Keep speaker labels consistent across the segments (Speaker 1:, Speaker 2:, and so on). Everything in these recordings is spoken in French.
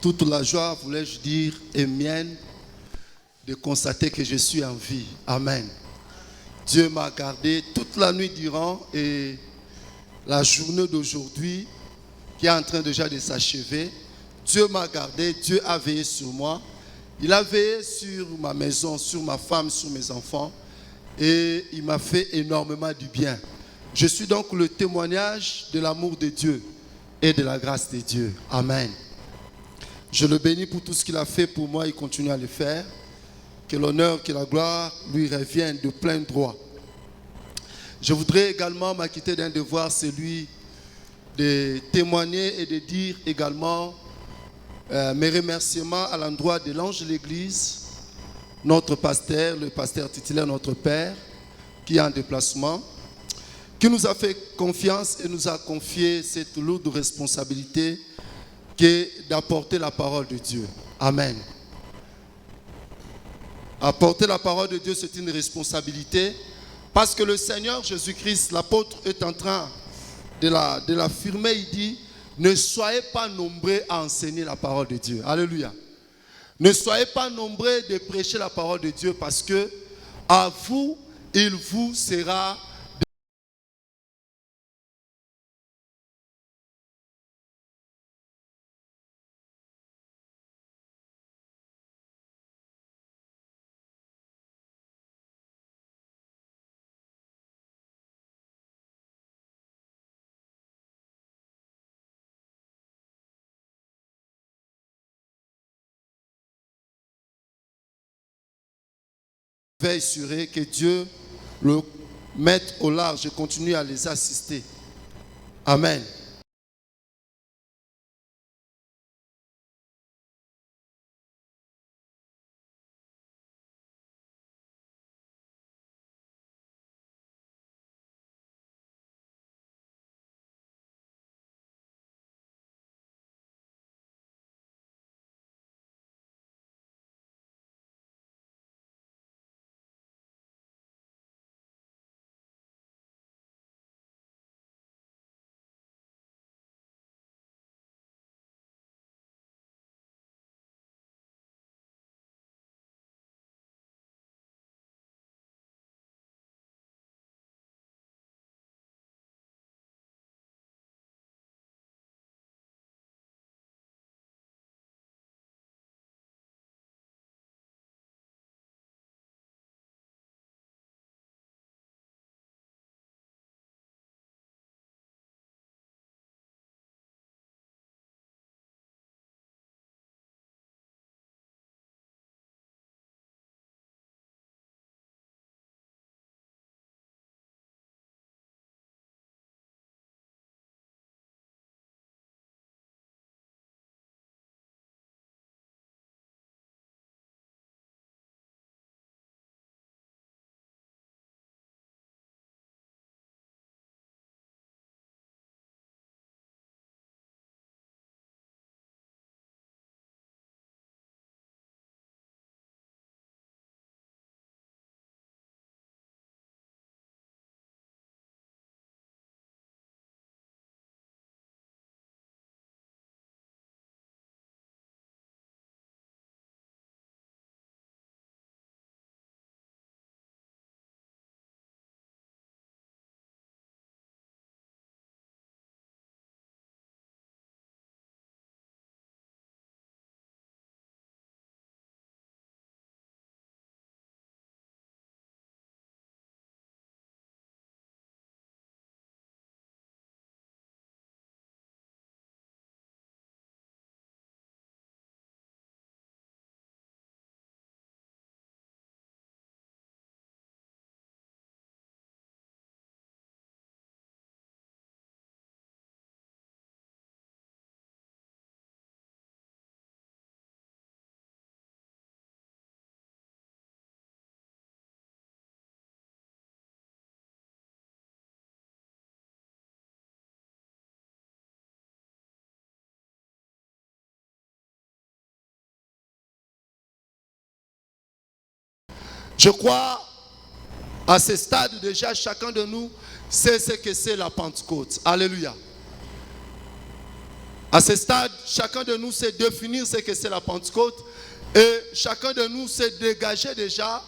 Speaker 1: Toute la joie, voulais-je dire, est mienne de constater que je suis en vie. Amen. Dieu m'a gardé toute la nuit durant et la journée d'aujourd'hui qui est en train déjà de s'achever. Dieu m'a gardé, Dieu a veillé sur moi. Il a veillé sur ma maison, sur ma femme, sur mes enfants et il m'a fait énormément du bien. Je suis donc le témoignage de l'amour de Dieu et de la grâce de Dieu. Amen. Je le bénis pour tout ce qu'il a fait pour moi, il continue à le faire. Que l'honneur, que la gloire lui reviennent de plein droit. Je voudrais également m'acquitter d'un devoir, celui de témoigner et de dire également mes remerciements à l'endroit de l'ange de l'Église, notre pasteur, le pasteur titulaire, notre Père, qui est en déplacement, qui nous a fait confiance et nous a confié cette lourde responsabilité qui est d'apporter la parole de Dieu. Amen. Apporter la parole de Dieu, c'est une responsabilité parce que le Seigneur Jésus-Christ, l'apôtre, est en train de l'affirmer. Il dit, ne soyez pas nombreux à enseigner la parole de Dieu. Alléluia. Ne soyez pas nombreux de prêcher la parole de Dieu parce que à vous, il vous sera veille sur eux, que Dieu le mette au large et continue à les assister. Amen. Je crois, à ce stade déjà, chacun de nous sait ce que c'est la Pentecôte. Alléluia. À ce stade, chacun de nous sait définir ce que c'est la Pentecôte et chacun de nous sait dégager déjà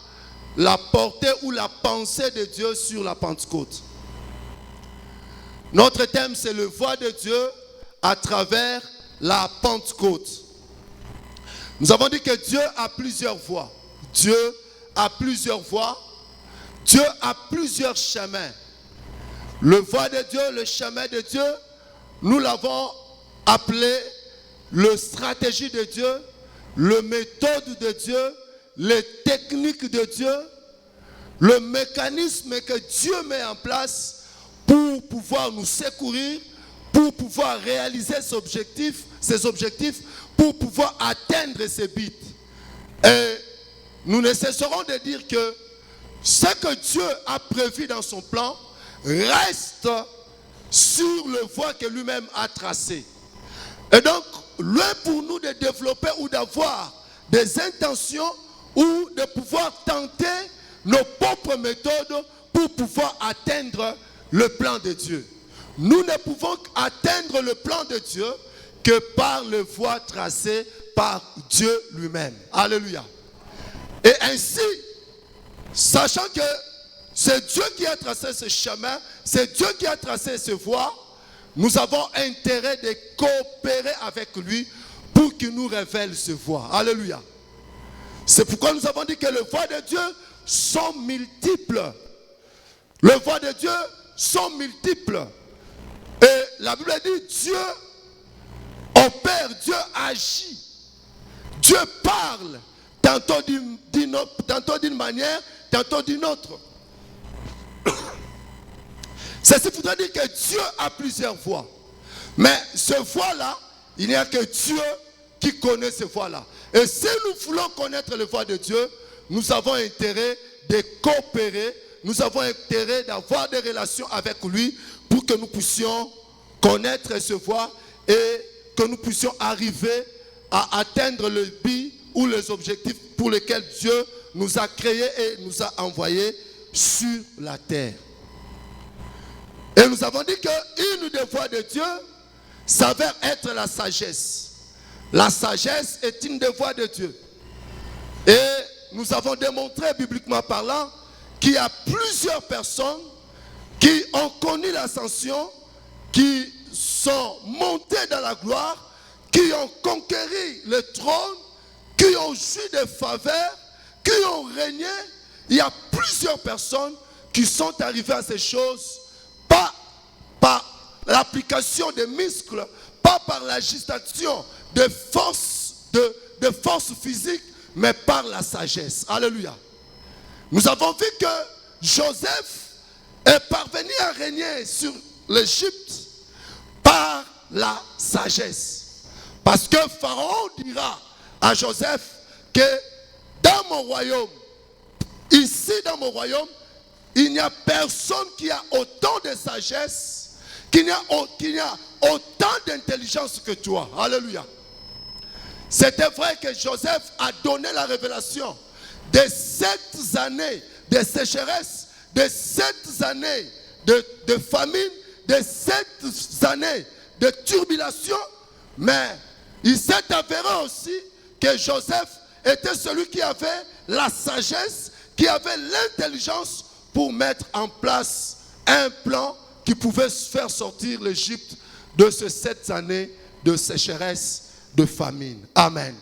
Speaker 1: la portée ou la pensée de Dieu sur la Pentecôte. Notre thème, c'est le voix de Dieu à travers la Pentecôte. Nous avons dit que Dieu a plusieurs voies. Dieu a plusieurs voies. Dieu a plusieurs chemins. Le voie de Dieu, le chemin de Dieu, nous l'avons appelé le stratégie de Dieu, le méthode de Dieu, les techniques de Dieu, le mécanisme que Dieu met en place pour pouvoir nous secourir, pour pouvoir réaliser ses objectifs, pour pouvoir atteindre ses buts. Et nous ne cesserons de dire que ce que Dieu a prévu dans son plan reste sur le voie que lui-même a tracé. Et donc, loin pour nous de développer ou d'avoir des intentions ou de pouvoir tenter nos propres méthodes pour pouvoir atteindre le plan de Dieu. Nous ne pouvons atteindre le plan de Dieu que par le voie tracée par Dieu lui-même. Alléluia. Et ainsi, sachant que c'est Dieu qui a tracé ce chemin, c'est Dieu qui a tracé ce voie, nous avons intérêt de coopérer avec lui pour qu'il nous révèle ce voie. Alléluia. C'est pourquoi nous avons dit que les voies de Dieu sont multiples. Les voies de Dieu sont multiples. Et la Bible dit, Dieu opère, Dieu agit. Dieu parle, tantôt d'une manière, tantôt d'une autre. Ceci voudrait dire que Dieu a plusieurs voies. Mais ce voie-là, il n'y a que Dieu qui connaît ces voies-là. Et si nous voulons connaître les voies de Dieu, nous avons intérêt de coopérer, nous avons intérêt d'avoir des relations avec lui pour que nous puissions connaître ces voies et que nous puissions arriver à atteindre le but ou les objectifs pour lesquels Dieu nous a créés et nous a envoyés sur la terre. Et nous avons dit qu'une des voies de Dieu s'avère être la sagesse. La sagesse est une des voies de Dieu. Et nous avons démontré, bibliquement parlant, qu'il y a plusieurs personnes qui ont connu l'ascension, qui sont montées dans la gloire, qui ont conquéri le trône, qui ont joui de faveur, qui ont régné. Il y a plusieurs personnes qui sont arrivées à ces choses, pas par l'application des muscles, pas par l'agitation de force physique, mais par la sagesse. Alléluia. Nous avons vu que Joseph est parvenu à régner sur l'Égypte par la sagesse. Parce que Pharaon dira à Joseph que dans mon royaume, ici dans mon royaume, il n'y a personne qui a autant de sagesse, qui a autant d'intelligence que toi. Alléluia. C'était vrai que Joseph a donné la révélation de 7 années de sécheresse, de 7 années de famine, de 7 années de turbulation, mais il s'est avéré aussi que Joseph était celui qui avait la sagesse, qui avait l'intelligence pour mettre en place un plan qui pouvait faire sortir l'Égypte de ces 7 années de sécheresse, de famine. Amen.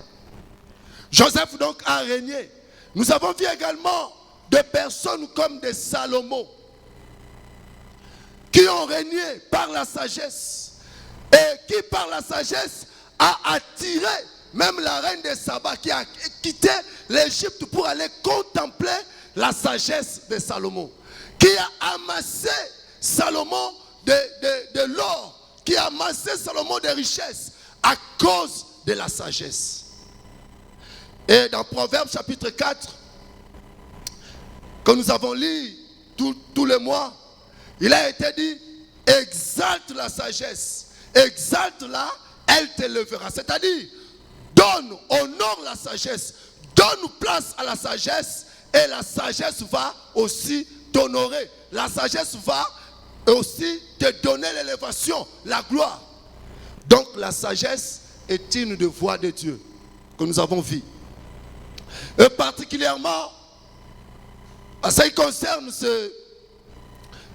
Speaker 1: Joseph donc a régné. Nous avons vu également des personnes comme des Salomon qui ont régné par la sagesse et qui par la sagesse a attiré même la reine de Saba qui a quitté l'Égypte pour aller contempler la sagesse de Salomon, qui a amassé Salomon de l'or, qui a amassé Salomon des richesses à cause de la sagesse. Et dans Proverbes chapitre 4, que nous avons lu tous les mois, il a été dit, exalte la sagesse, exalte-la, elle t'élèvera. C'est-à-dire, donne, honore la sagesse, donne place à la sagesse, et la sagesse va aussi t'honorer. La sagesse va aussi te donner l'élévation, la gloire. Donc la sagesse est une des voies de Dieu que nous avons vues. Et particulièrement, en ce qui concerne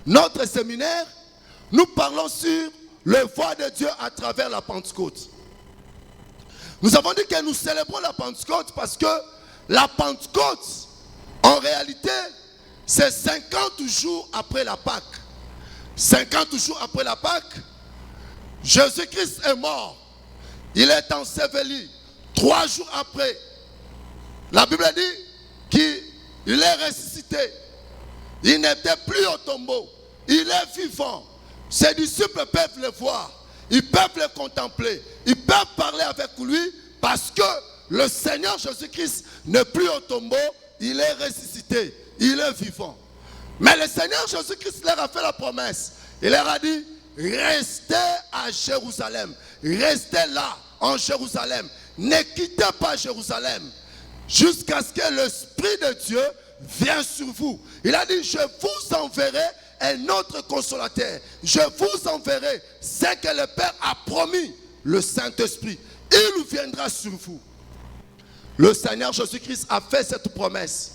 Speaker 1: notre séminaire, nous parlons sur les voies de Dieu à travers la Pentecôte. Nous avons dit que nous célébrons la Pentecôte parce que la Pentecôte, en réalité, c'est 50 jours après la Pâque. 50 jours après la Pâque, Jésus-Christ est mort. Il est enseveli. 3 jours après, la Bible dit qu'il est ressuscité. Il n'était plus au tombeau. Il est vivant. Ses disciples peuvent le voir. Ils peuvent le contempler. Ils peuvent parler avec lui parce que le Seigneur Jésus-Christ n'est plus au tombeau. Il est ressuscité. Il est vivant. Mais le Seigneur Jésus-Christ leur a fait la promesse. Il leur a dit, restez à Jérusalem. Restez là, en Jérusalem. Ne quittez pas Jérusalem jusqu'à ce que l'Esprit de Dieu vienne sur vous. Il a dit, je vous enverrai un autre consolateur. Je vous enverrai ce que le Père a promis, le Saint-Esprit. Il viendra sur vous. Le Seigneur Jésus-Christ a fait cette promesse.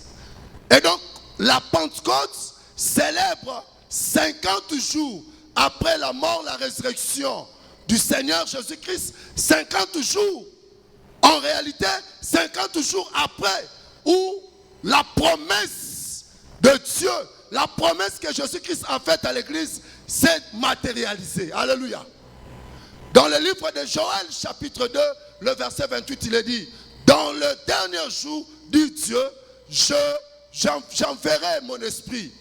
Speaker 1: Et donc, la Pentecôte célèbre 50 jours après la mort, la résurrection du Seigneur Jésus-Christ. 50 jours. En réalité, 50 jours après, où la promesse de Dieu, la promesse que Jésus-Christ a faite à l'église, s'est matérialisée. Alléluia. Dans le livre de Joël, chapitre 2, le verset 28, il est dit, dans le dernier jour, dit Dieu, j'enverrai mon esprit.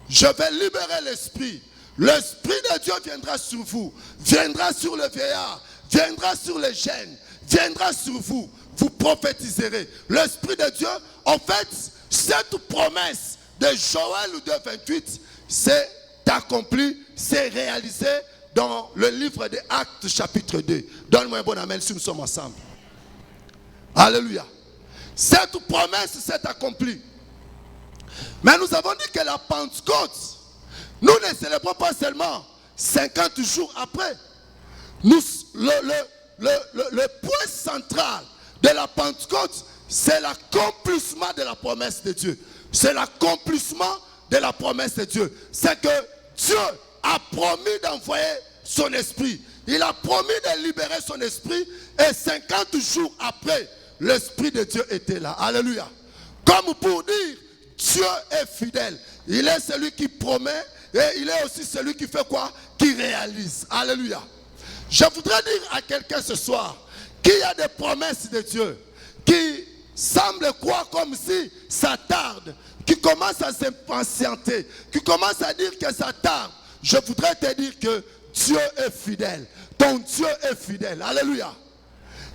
Speaker 1: Je vais libérer l'esprit. L'esprit de Dieu viendra sur vous, viendra sur le vieillard, viendra sur les jeunes, viendra sur vous. Vous prophétiserez. L'esprit de Dieu, en fait, cette promesse de Joël 2, 28, c'est accompli, c'est réalisé dans le livre des Actes, chapitre 2. Donne-moi un bon amen si nous sommes ensemble. Alléluia. Cette promesse s'est accomplie. Mais nous avons dit que la Pentecôte, nous ne célébrons pas seulement 50 jours après. Le point central de la Pentecôte, c'est l'accomplissement de la promesse de Dieu. C'est l'accomplissement de la promesse de Dieu. C'est que Dieu a promis d'envoyer son esprit. Il a promis de libérer son esprit. Et 50 jours après, l'esprit de Dieu était là. Alléluia. Comme pour dire, Dieu est fidèle. Il est celui qui promet et il est aussi celui qui fait quoi? Qui réalise. Alléluia. Je voudrais dire à quelqu'un ce soir qu'il y a des promesses de Dieu qui semblent croire comme si ça tarde, qui commencent à s'impatienter, qui commencent à dire que ça tarde. Je voudrais te dire que Dieu est fidèle. Ton Dieu est fidèle. Alléluia.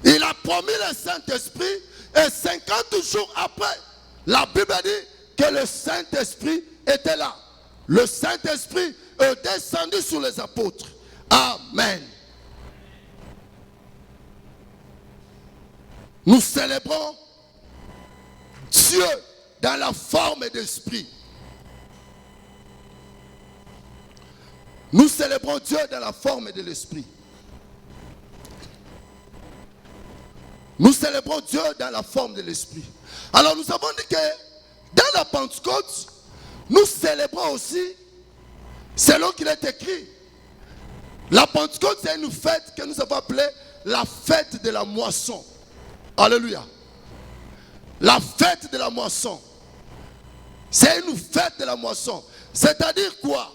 Speaker 1: Il a promis le Saint-Esprit et 50 jours après, la Bible dit que le Saint-Esprit était là. Le Saint-Esprit est descendu sur les apôtres. Amen. Nous célébrons Dieu dans la forme d'esprit. Nous célébrons Dieu dans la forme de l'esprit. Nous célébrons Dieu dans la forme de l'esprit. Alors nous avons dit que dans la Pentecôte, nous célébrons aussi, selon qu'il est écrit, la Pentecôte c'est une fête que nous avons appelée la fête de la moisson. Alléluia. La fête de la moisson. C'est une fête de la moisson. C'est-à-dire quoi?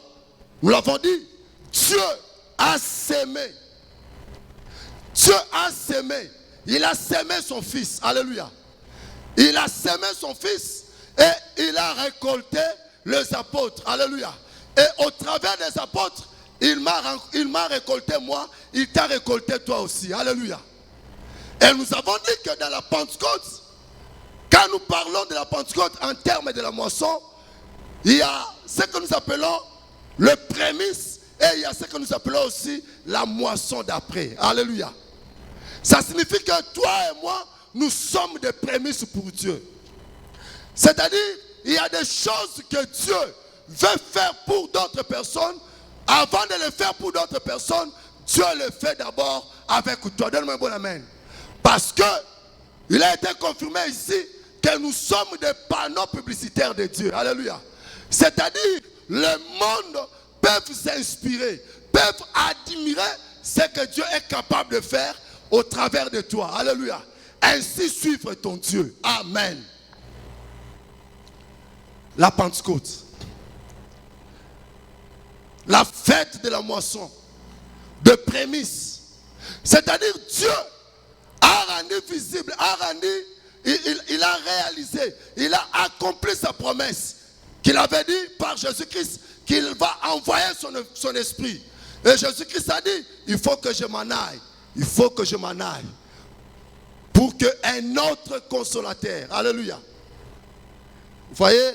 Speaker 1: Nous l'avons dit, Dieu a sémé. Dieu a sémé. Il a sémé son fils. Alléluia. Il a sémé son fils et il a récolté les apôtres. Alléluia. Et au travers des apôtres, il m'a récolté moi, il t'a récolté toi aussi. Alléluia. Et nous avons dit que dans la Pentecôte, quand nous parlons de la Pentecôte en termes de la moisson, il y a ce que nous appelons le prémisse et il y a ce que nous appelons aussi la moisson d'après. Alléluia. Ça signifie que toi et moi, nous sommes des prémices pour Dieu. C'est-à-dire, il y a des choses que Dieu veut faire pour d'autres personnes. Avant de le faire pour d'autres personnes, Dieu le fait d'abord avec toi. Donne-moi un bon amen. Parce que il a été confirmé ici que nous sommes des panneaux publicitaires de Dieu. Alléluia. C'est-à-dire, le monde peut s'inspirer, peuvent admirer ce que Dieu est capable de faire au travers de toi. Alléluia. Ainsi suivre ton Dieu. Amen. La Pentecôte. La fête de la moisson. De prémices. C'est-à-dire Dieu a rendu visible, il a réalisé, il a accompli sa promesse qu'il avait dit par Jésus-Christ qu'il va envoyer son esprit. Et Jésus-Christ a dit, il faut que je m'en aille. Il faut que je m'en aille. Pour qu'un autre consolateur, alléluia. Vous voyez,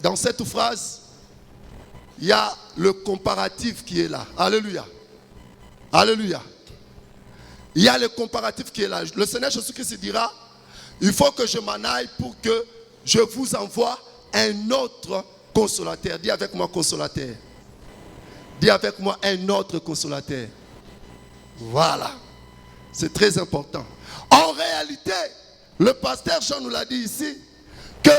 Speaker 1: dans cette phrase, il y a le comparatif qui est là. Alléluia. Alléluia. Il y a le comparatif qui est là. Le Seigneur Jésus-Christ dira, il faut que je m'en aille pour que je vous envoie un autre consolateur. Dis avec moi consolateur. Dis avec moi un autre consolateur. Voilà. C'est très important. En réalité, le pasteur Jean nous l'a dit ici, que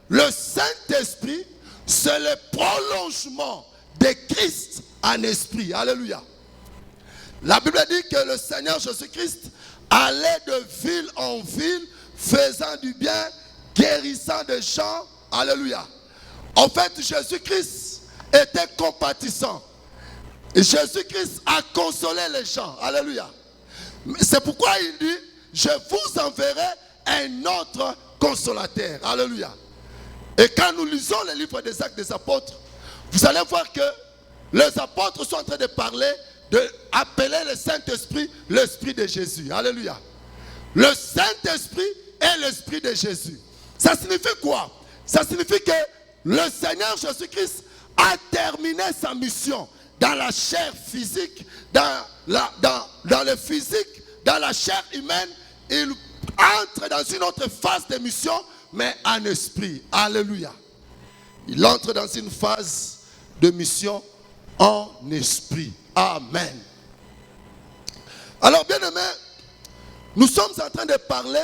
Speaker 1: le Saint-Esprit, c'est le prolongement de Christ en esprit. Alléluia. La Bible dit que le Seigneur Jésus-Christ allait de ville en ville, faisant du bien, guérissant des gens. Alléluia. En fait, Jésus-Christ était compatissant. Et Jésus-Christ a consolé les gens. Alléluia. C'est pourquoi il dit, je vous enverrai un autre consolateur. Alléluia. Et quand nous lisons les livres des Actes des Apôtres, vous allez voir que les apôtres sont en train de parler, d'appeler le Saint-Esprit l'Esprit de Jésus. Alléluia. Le Saint-Esprit est l'Esprit de Jésus. Ça signifie quoi? Ça signifie que le Seigneur Jésus-Christ a terminé sa mission dans la chair physique, dans le physique, dans la chair humaine. Il entre dans une autre phase de mission, mais en esprit. Alléluia. Il entre dans une phase de mission en esprit. Amen. Alors, bien aimé, nous sommes en train de parler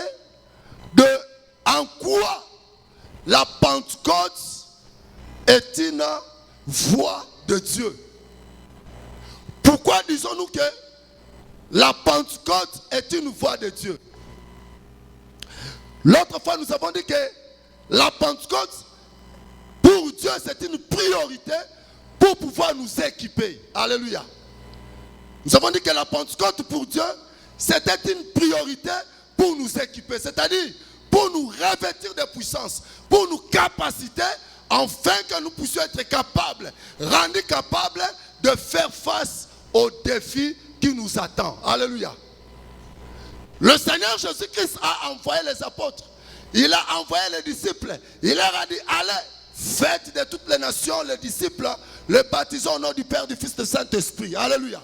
Speaker 1: de en quoi la Pentecôte est une voix de Dieu. Pourquoi disons-nous que la Pentecôte est une voix de Dieu? L'autre fois, nous avons dit que la Pentecôte, pour Dieu, c'est une priorité pour pouvoir nous équiper. Alléluia. Nous avons dit que la Pentecôte, pour Dieu, c'était une priorité pour nous équiper. C'est-à-dire, pour nous revêtir de puissance, pour nous capaciter, afin que nous puissions être capables, rendus capables de faire face aux défis qui nous attendent. Alléluia. Le Seigneur Jésus-Christ a envoyé les apôtres. Il a envoyé les disciples. Il leur a dit, allez, faites de toutes les nations les disciples, les baptisons au nom du Père, du Fils et du Saint-Esprit. Alléluia.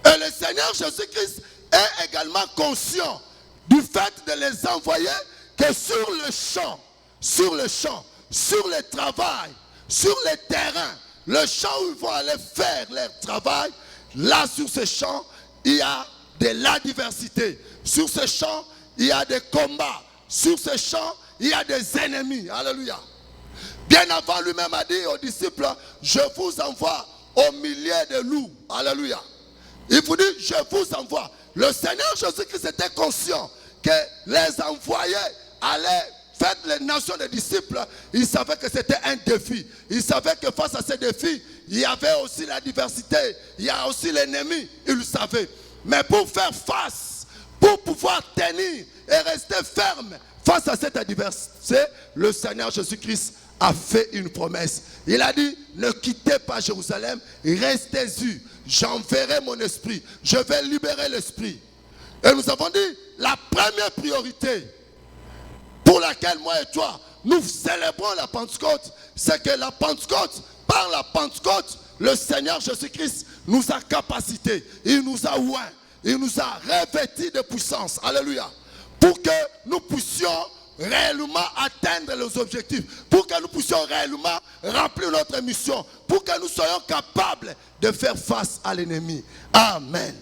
Speaker 1: Et le Seigneur Jésus-Christ est également conscient du fait de les envoyer, que sur le champ, sur le travail, sur les terrains, le champ où ils vont aller faire leur travail, là sur ce champ, il y a de la diversité. Sur ce champ, il y a des combats. Sur ce champ, il y a des ennemis. Alléluia. Bien avant, lui-même a dit aux disciples, je vous envoie au milieu de loups. Alléluia. Il vous dit, je vous envoie. Le Seigneur Jésus-Christ était conscient que les envoyés allaient faire les nations des disciples. Il savait que c'était un défi. Il savait que face à ces défis, il y avait aussi la diversité. Il y a aussi l'ennemi. Il le savait. Mais pour faire face, pour pouvoir tenir et rester ferme face à cette adversité, le Seigneur Jésus-Christ a fait une promesse. Il a dit, ne quittez pas Jérusalem, restez-y, j'enverrai mon esprit, je vais libérer l'esprit. Et nous avons dit, la première priorité pour laquelle moi et toi, nous célébrons la Pentecôte, c'est que la Pentecôte, par la Pentecôte, le Seigneur Jésus-Christ nous a capacités, il nous a oints, il nous a revêtis de puissance. Alléluia. Pour que nous puissions réellement atteindre les objectifs, pour que nous puissions réellement remplir notre mission, pour que nous soyons capables de faire face à l'ennemi. Amen.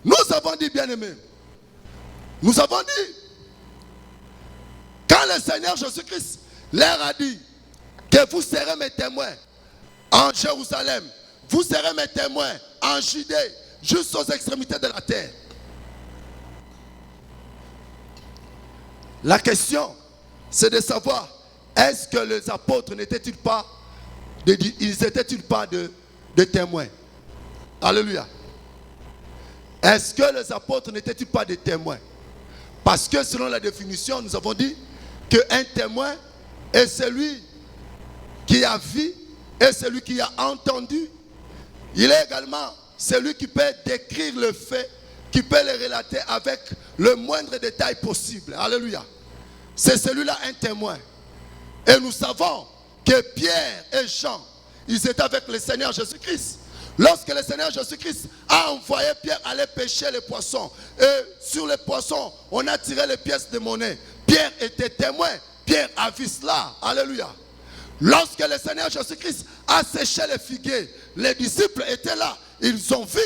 Speaker 1: Nous avons dit, bien-aimés, nous avons dit, quand le Seigneur Jésus-Christ leur a dit que vous serez mes témoins en Jérusalem, vous serez mes témoins en Judée, jusqu'aux extrémités de la terre. La question, c'est de savoir, est-ce que les apôtres n'étaient-ils pas, de témoins? Alléluia. Est-ce que les apôtres n'étaient-ils pas des témoins? Parce que selon la définition, nous avons dit qu'un témoin est celui qui a vu et celui qui a entendu. Il est également celui qui peut décrire le fait, qui peut le relater avec le moindre détail possible. Alléluia. C'est celui-là un témoin. Et nous savons que Pierre et Jean, ils étaient avec le Seigneur Jésus-Christ. Lorsque le Seigneur Jésus-Christ a envoyé Pierre aller pêcher les poissons, et sur les poissons, on a tiré les pièces de monnaie. Pierre était témoin. Pierre a vu cela. Alléluia. Lorsque le Seigneur Jésus-Christ a séché les figuiers, les disciples étaient là. Ils ont vu.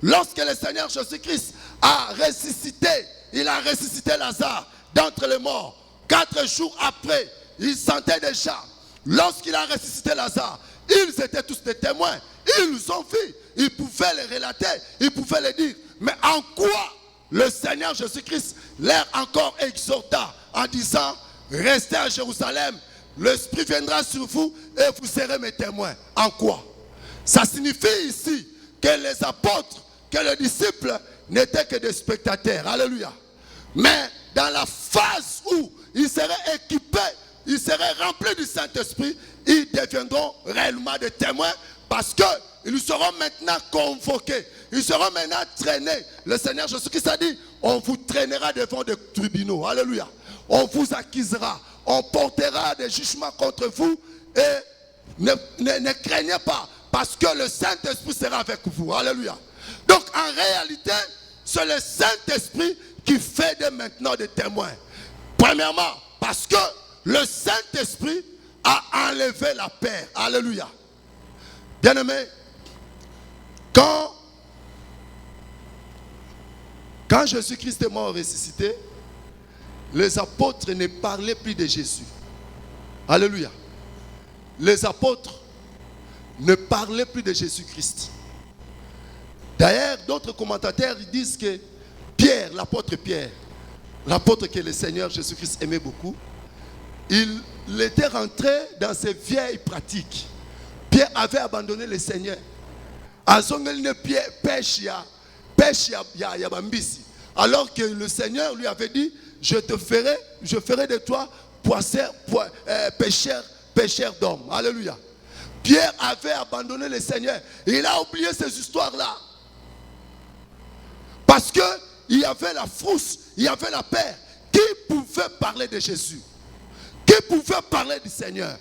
Speaker 1: Lorsque le Seigneur Jésus-Christ a ressuscité, il a ressuscité Lazare d'entre les morts. 4 jours après, il sentait déjà. Lorsqu'il a ressuscité Lazare, ils étaient tous des témoins. Ils ont vu. Ils pouvaient les relater. Ils pouvaient les dire. Mais en quoi le Seigneur Jésus-Christ leur encore exhorta en disant, restez à Jérusalem, l'Esprit viendra sur vous et vous serez mes témoins. En quoi? Ça signifie ici que les apôtres, que les disciples n'étaient que des spectateurs. Alléluia. Mais dans la phase où ils seraient équipés, ils seraient remplis du Saint-Esprit, ils deviendront réellement des témoins parce qu'ils seront maintenant convoqués, ils seront maintenant traînés. Le Seigneur Jésus-Christ a dit, on vous traînera devant des tribunaux. Alléluia. On vous accusera, on portera des jugements contre vous et ne craignez pas parce que le Saint-Esprit sera avec vous. Alléluia. Donc en réalité, c'est le Saint-Esprit qui fait de maintenant des témoins. Premièrement, parce que le Saint-Esprit a enlevé la peur. Alléluia. Bien-aimés, quand Jésus-Christ est mort ressuscité, les apôtres ne parlaient plus de Jésus. Alléluia. Les apôtres ne parlaient plus de Jésus-Christ. D'ailleurs, d'autres commentateurs disent que Pierre, l'apôtre que le Seigneur Jésus-Christ aimait beaucoup, il était rentré dans ses vieilles pratiques. Pierre avait abandonné le Seigneur. Alors que le Seigneur lui avait dit, je ferai de toi pécheur d'hommes. Alléluia. Pierre avait abandonné le Seigneur. Il a oublié ces histoires-là. Parce qu'il y avait la frousse, il y avait la peur. Qui pouvait parler de Jésus? Qui pouvait parler du Seigneur?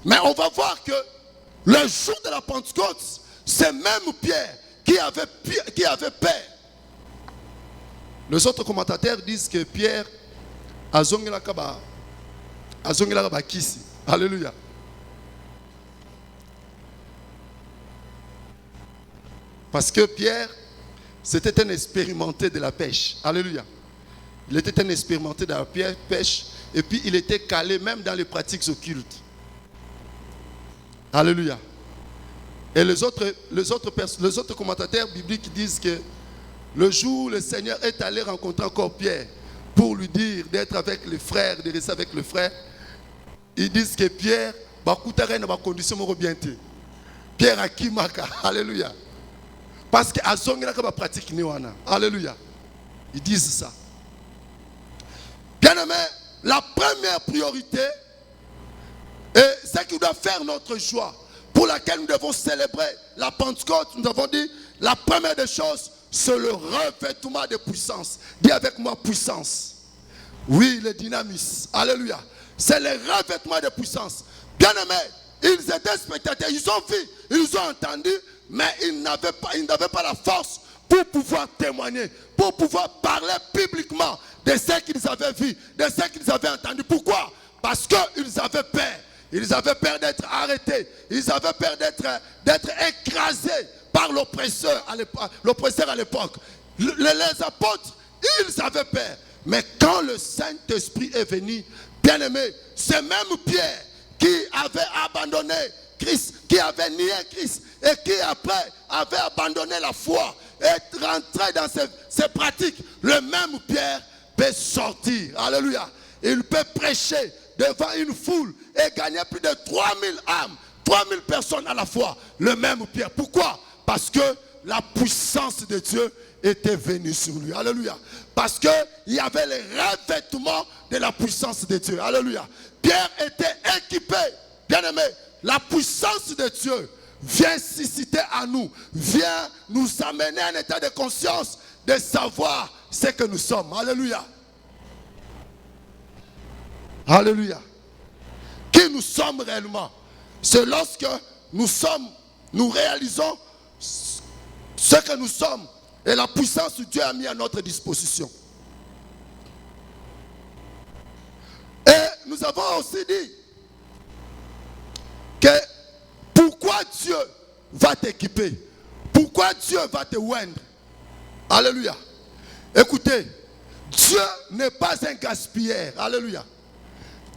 Speaker 1: Mais on va voir que le jour de la Pentecôte, c'est même Pierre qui avait peur. Les autres commentateurs disent que Pierre a zongela kisi. Alléluia. Parce que Pierre, c'était un expérimenté de la pêche. Alléluia. Il était un expérimenté de la pêche et puis il était calé même dans les pratiques occultes. Alléluia. Et les autres commentateurs bibliques disent que le jour où le Seigneur est allé rencontrer encore Pierre pour lui dire d'être avec les frères, de rester avec les frères, ils disent que Pierre va condition bien. Pierre a kimaka. Alléluia. Parce que azongela ka ba pratique ni wana. Alléluia. Ils disent ça. Bien aimé, la première priorité et ce qui doit faire notre joie, pour laquelle nous devons célébrer la Pentecôte, nous avons dit, la première des choses, c'est le revêtement de puissance. Dis avec moi, puissance. Oui, le dynamisme. Alléluia. C'est le revêtement de puissance. Bien aimé, ils étaient spectateurs, ils ont vu, ils ont entendu, mais ils n'avaient pas la force pour pouvoir témoigner, pour pouvoir parler publiquement de ce qu'ils avaient vu, de ce qu'ils avaient entendu. Pourquoi? Parce qu'ils avaient peur. Ils avaient peur d'être arrêtés. Ils avaient peur d'être écrasés par l'oppresseur à l'époque. les apôtres, ils avaient peur. Mais quand le Saint-Esprit est venu, bien aimé, ce même Pierre qui avait abandonné Christ, qui avait nié Christ et qui après avait abandonné la foi et rentré dans ces pratiques, le même Pierre peut sortir. Alléluia. Il peut prêcher devant une foule et gagner plus de 3000 âmes, 3000 personnes à la fois. Le même Pierre. Pourquoi? Parce que la puissance de Dieu était venue sur lui. Alléluia. Parce qu'il y avait le revêtement de la puissance de Dieu. Alléluia. Pierre était équipé. Bien aimé, la puissance de Dieu vient susciter à nous, vient nous amener à un état de conscience, de savoir ce que nous sommes. Alléluia. Alléluia. Qui nous sommes réellement. C'est lorsque nous réalisons ce que nous sommes et la puissance que Dieu a mis à notre disposition. Et nous avons aussi dit que pourquoi Dieu va t'équiper, pourquoi Dieu va te oindre. Alléluia. Écoutez, Dieu n'est pas un gaspilleur. Alléluia.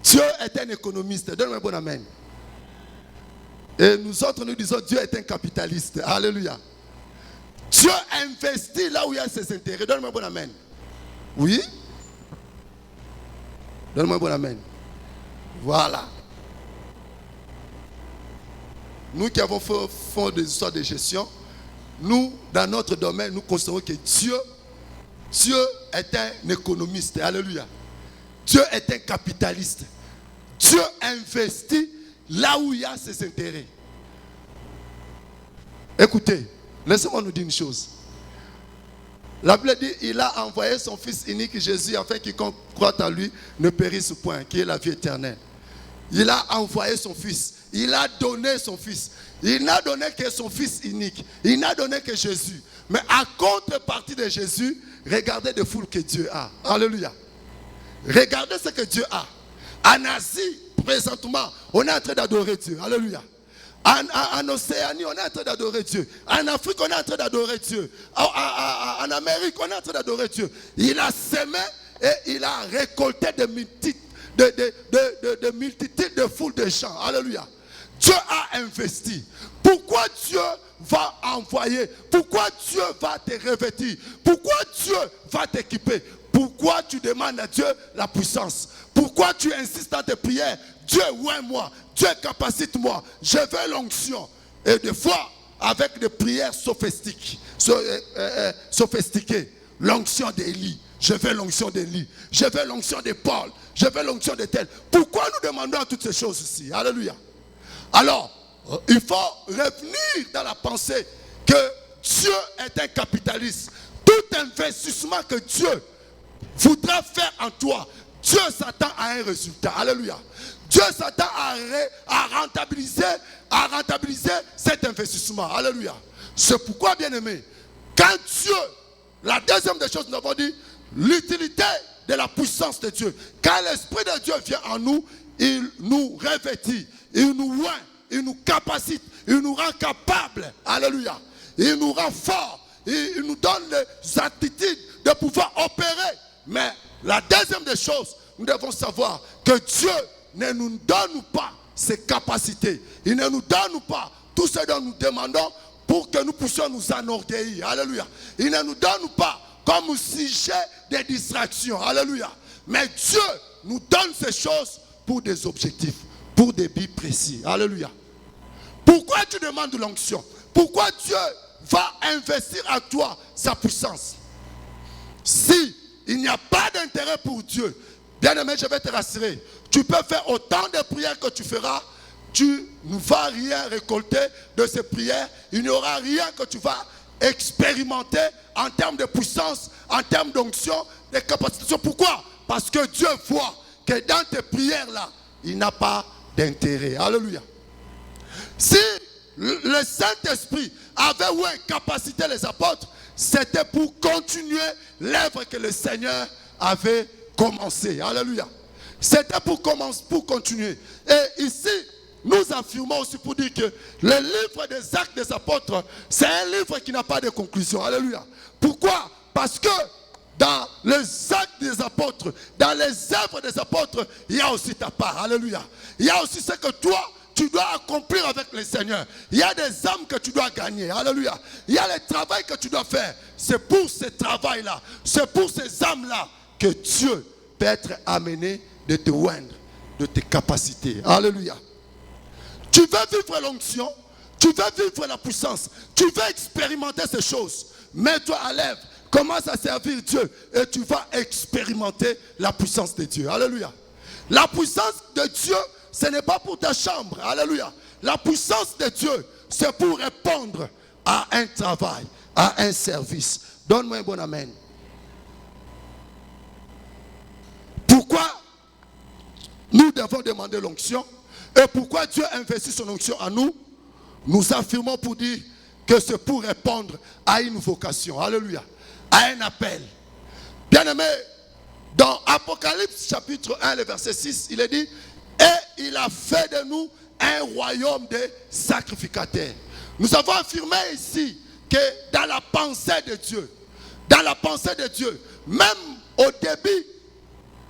Speaker 1: Dieu est un économiste. Donne-moi un bon amen. Et nous autres, nous disons Dieu est un capitaliste. Alléluia. Dieu investit là où il y a ses intérêts. Donne-moi un bon amen. Oui? Donne-moi un bon amen. Voilà. Nous qui avons fait des histoires de gestion, nous, dans notre domaine, nous considérons que Dieu est un économiste. Alléluia. Dieu est un capitaliste. Dieu investit là où il y a ses intérêts. Écoutez, laissez-moi nous dire une chose. La Bible dit, il a envoyé son Fils unique Jésus afin que quiconque croit en lui ne périsse point, qui est la vie éternelle. Il a envoyé son Fils. Il a donné son Fils. Il n'a donné que son Fils unique. Il n'a donné que Jésus. Mais à contrepartie de Jésus, regardez les foules que Dieu a. Alléluia. Regardez ce que Dieu a. En Asie, présentement, on est en train d'adorer Dieu. Alléluia. En Océanie, on est en train d'adorer Dieu. En Afrique, on est en train d'adorer Dieu. En Amérique, on est en train d'adorer Dieu. Il a semé et il a récolté des multitudes de foules de gens. Alléluia. Dieu a investi. Pourquoi Dieu va envoyer? Pourquoi Dieu va te revêtir? Pourquoi Dieu va t'équiper? Pourquoi tu demandes à Dieu la puissance? Pourquoi tu insistes dans tes prières? Dieu, ouvre-moi. Dieu, capacite-moi. Je veux l'onction. Et des fois, avec des prières sophistiquées. L'onction d'Élie. Je veux l'onction d'Élie. Je veux l'onction de Paul. Je veux l'onction de tel. Pourquoi nous demandons toutes ces choses ici? Alléluia. Alors, il faut revenir dans la pensée que Dieu est un capitaliste. Tout investissement que Dieu voudra faire en toi, Dieu s'attend à un résultat. Alléluia. Dieu s'attend à rentabiliser cet investissement. Alléluia. C'est pourquoi, bien aimé, quand Dieu, la deuxième des choses, nous avons dit, l'utilité de la puissance de Dieu. Quand l'Esprit de Dieu vient en nous, il nous revêtit, il nous oint, il nous capacite, il nous rend capables. Alléluia. Il nous rend forts, il nous donne les aptitudes de pouvoir opérer. Mais la deuxième des choses, nous devons savoir que Dieu ne nous donne pas ses capacités. Il ne nous donne pas tout ce dont nous demandons pour que nous puissions nous enorgueillir. Alléluia. Il ne nous donne pas comme sujet des distractions. Alléluia. Mais Dieu nous donne ces choses pour des objectifs, pour des buts précis. Alléluia. Pourquoi tu demandes l'onction? Pourquoi Dieu va investir à toi sa puissance? Si il n'y a pas d'intérêt pour Dieu, bien aimé, je vais te rassurer. Tu peux faire autant de prières que tu feras. Tu ne vas rien récolter de ces prières. Il n'y aura rien que tu vas expérimenter en termes de puissance, en termes d'onction, de capacité. Pourquoi? Parce que Dieu voit que dans tes prières-là, il n'a pas d'intérêt. Alléluia. Si le Saint-Esprit avait eu une capacité les apôtres, c'était pour continuer l'œuvre que le Seigneur avait commencé. Alléluia. C'était pour continuer. Et ici, nous affirmons aussi pour dire que le livre des Actes des Apôtres, c'est un livre qui n'a pas de conclusion. Alléluia. Pourquoi? parce que dans les actes des apôtres, dans les œuvres des apôtres, il y a aussi ta part. Alléluia. Il y a aussi ce que toi, tu dois accomplir avec le Seigneur. Il y a des âmes que tu dois gagner. Alléluia. Il y a le travail que tu dois faire. C'est pour ce travail-là, c'est pour ces âmes-là que Dieu peut être amené de te oindre de tes capacités. Alléluia. Tu veux vivre l'onction, tu veux vivre la puissance, tu veux expérimenter ces choses. Mets-toi à l'œuvre, commence à servir Dieu et tu vas expérimenter la puissance de Dieu. Alléluia. La puissance de Dieu, ce n'est pas pour ta chambre. Alléluia. La puissance de Dieu, c'est pour répondre à un travail, à un service. Donne-moi un bon amen. Pourquoi nous devons demander l'onction et pourquoi Dieu investit son onction en nous? Nous affirmons pour dire que c'est pour répondre à une vocation. Alléluia. À un appel. Bien-aimé, dans Apocalypse chapitre 1, le verset 6, il est dit: et il a fait de nous un royaume de sacrificateurs. Nous avons affirmé ici que dans la pensée de Dieu, même au début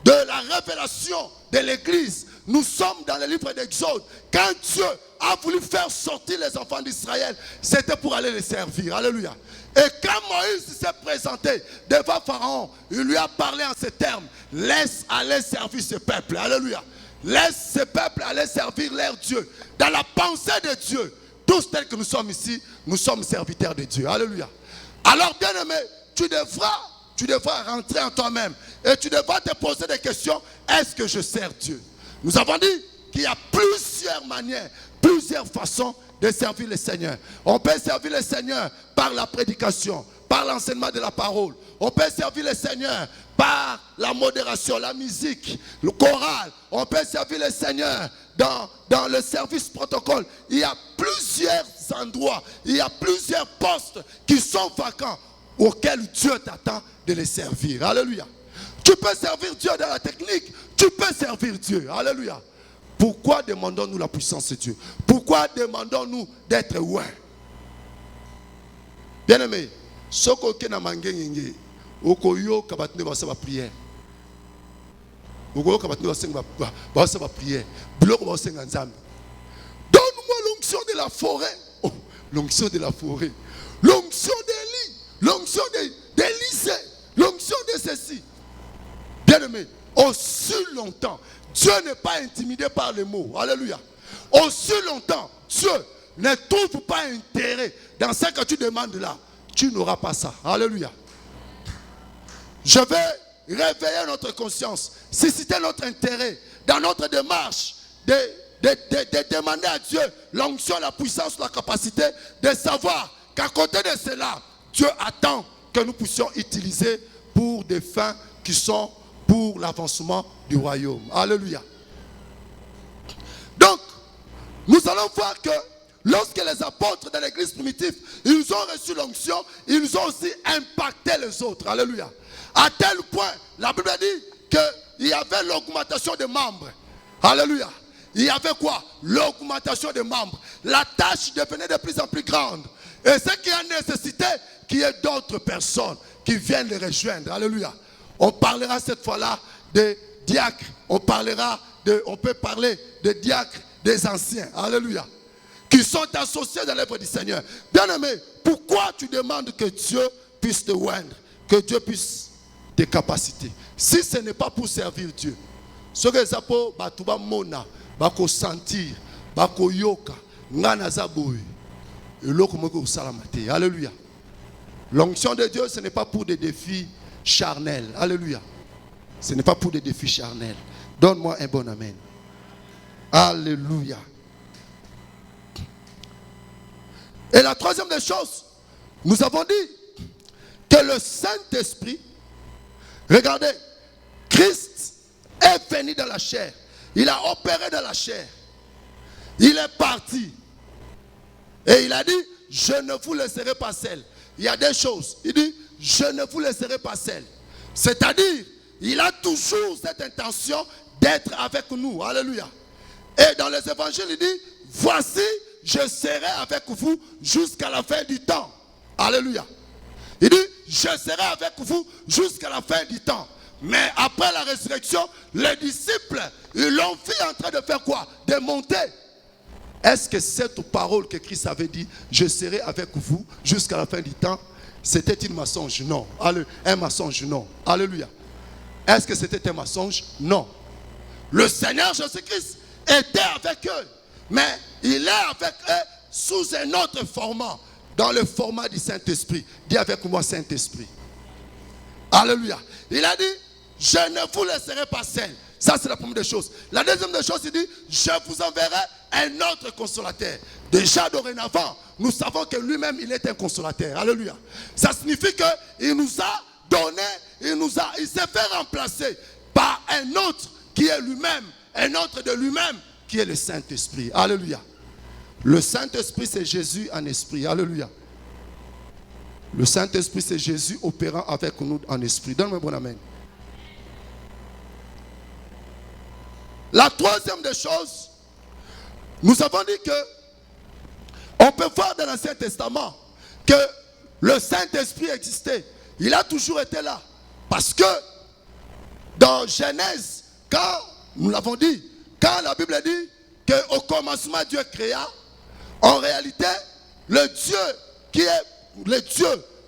Speaker 1: de la révélation de l'Église, nous sommes dans le livre d'Exode. Quand Dieu a voulu faire sortir les enfants d'Israël, c'était pour aller les servir. Alléluia. Et quand Moïse s'est présenté devant Pharaon, il lui a parlé en ces termes: laisse aller servir ce peuple. Alléluia. Laisse ce peuple aller servir leur Dieu. Dans la pensée de Dieu, tous tels que nous sommes ici, nous sommes serviteurs de Dieu. Alléluia. Alors, bien-aimé, tu devras rentrer en toi-même et tu devras te poser des questions. Est-ce que je sers Dieu? Nous avons dit qu'il y a plusieurs manières, plusieurs façons de servir le Seigneur. On peut servir le Seigneur par la prédication, par l'enseignement de la parole. On peut servir le Seigneur par la modération, la musique, le choral. On peut servir le Seigneur dans le service protocole. Il y a plusieurs endroits, il y a plusieurs postes qui sont vacants auxquels Dieu t'attend de les servir. Alléluia. Tu peux servir Dieu dans la technique, tu peux servir Dieu. Alléluia. Pourquoi demandons-nous la puissance de Dieu? Pourquoi demandons-nous d'être loin? Bien-aimé, ce que nous avons fait, Okoyo kabatne ba sa prière. Okoyo kabatne ba sa prière. Biloko ba senga nzambe. Donne-moi l'onction de la forêt. Oh, l'onction de la forêt. L'onction d'Élie. L'onction d'Élysée. L'onction de ceci. Bien-aimé, aussi longtemps, Dieu n'est pas intimidé par les mots. Alléluia. Aussi longtemps, Dieu ne trouve pas intérêt dans ce que tu demandes là, tu n'auras pas ça. Alléluia. Je vais réveiller notre conscience, susciter notre intérêt dans notre démarche de demander à Dieu l'onction, la puissance, la capacité de savoir qu'à côté de cela, Dieu attend que nous puissions utiliser pour des fins qui sont pour l'avancement du royaume. Alléluia. Donc, nous allons voir que lorsque les apôtres de l'église primitive, ils ont reçu l'onction, ils ont aussi impacté les autres. Alléluia. À tel point, la Bible dit qu'il y avait l'augmentation des membres. Alléluia. Il y avait quoi? L'augmentation des membres. La tâche devenait de plus en plus grande. Et ce qui a nécessité qu'il y ait d'autres personnes qui viennent les rejoindre. Alléluia. On parlera cette fois-là des diacres. On peut parler des diacres des anciens. Alléluia. Qui sont associés dans l'œuvre du Seigneur. Bien-aimé, pourquoi tu demandes que Dieu puisse te oindre, que Dieu puisse te capaciter? Si ce n'est pas pour servir Dieu, ce que ça peut batuba mona, bako sentir, bako yoka, ngana zaboui, et l'autre moko salamate. Alléluia. L'onction de Dieu, ce n'est pas pour des défis charnels. Alléluia. Ce n'est pas pour des défis charnels. Donne-moi un bon amen. Alléluia. Et la troisième des choses, nous avons dit que le Saint-Esprit, regardez, Christ est venu dans la chair. Il a opéré dans la chair. Il est parti. Et il a dit, je ne vous laisserai pas seul. Il y a des choses. Il dit, je ne vous laisserai pas seul. C'est-à-dire, il a toujours cette intention d'être avec nous. Alléluia. Et dans les évangiles, il dit, voici, je serai avec vous jusqu'à la fin du temps. Alléluia. Il dit, je serai avec vous jusqu'à la fin du temps. Mais après la résurrection, les disciples, ils l'ont vu en train de faire quoi? De monter. Est-ce que cette parole que Christ avait dit, je serai avec vous jusqu'à la fin du temps, c'était une mensonge? Non. Un mensonge? Non. Alléluia. Est-ce que c'était un mensonge? Non. Le Seigneur Jésus-Christ était avec eux, mais il est avec eux sous un autre format, dans le format du Saint-Esprit. Dis avec moi, Saint-Esprit. Alléluia. Il a dit, je ne vous laisserai pas seul. Ça, c'est la première des choses. La deuxième des choses, il dit, je vous enverrai un autre consolateur. Déjà, dorénavant, nous savons que lui-même, il est un consolateur. Alléluia. Ça signifie qu'il nous a donné, il s'est fait remplacer par un autre qui est lui-même, un autre de lui-même, qui est le Saint-Esprit. Alléluia. Le Saint-Esprit, c'est Jésus en esprit. Alléluia. Le Saint-Esprit, c'est Jésus opérant avec nous en esprit. Donne-moi un bon amen. La troisième des choses, nous avons dit que on peut voir dans l'Ancien Testament que le Saint-Esprit existait. Il a toujours été là. Parce que dans Genèse, quand nous l'avons dit, quand la Bible dit qu'au commencement Dieu créa, en réalité, le Dieu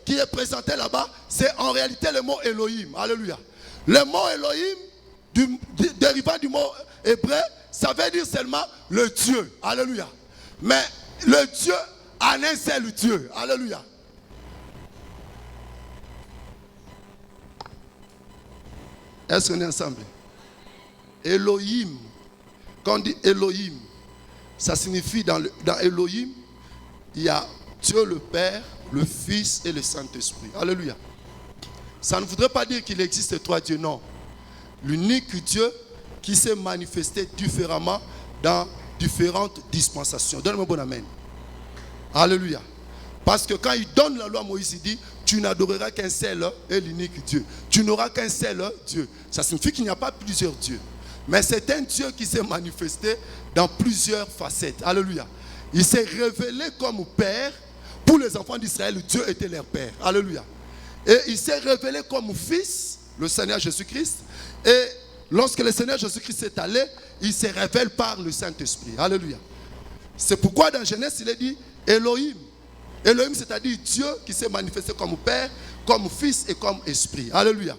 Speaker 1: qui est présenté là-bas, c'est en réalité le mot Elohim. Alléluia. Le mot Elohim, dérivant du mot hébreu, ça veut dire seulement le Dieu. Alléluia. Mais le Dieu en un seul Dieu. Alléluia. Est-ce qu'on est ensemble? Elohim. Quand on dit Elohim, ça signifie dans Elohim, il y a Dieu le Père, le Fils et le Saint-Esprit. Alléluia. Ça ne voudrait pas dire qu'il existe trois dieux, non. L'unique Dieu qui s'est manifesté différemment dans différentes dispensations. Donne-moi un bon amen. Alléluia. Parce que quand il donne la loi à Moïse, il dit, tu n'adoreras qu'un seul et l'unique Dieu. Tu n'auras qu'un seul Dieu. Ça signifie qu'il n'y a pas plusieurs dieux. Mais c'est un Dieu qui s'est manifesté dans plusieurs facettes. Alléluia. Il s'est révélé comme Père. Pour les enfants d'Israël, Dieu était leur Père. Alléluia. Et il s'est révélé comme Fils, le Seigneur Jésus-Christ. Et lorsque le Seigneur Jésus-Christ est allé, il se révèle par le Saint-Esprit. Alléluia. C'est pourquoi dans Genèse, il est dit Elohim. Elohim, c'est-à-dire Dieu qui s'est manifesté comme Père, comme Fils et comme Esprit. Alléluia.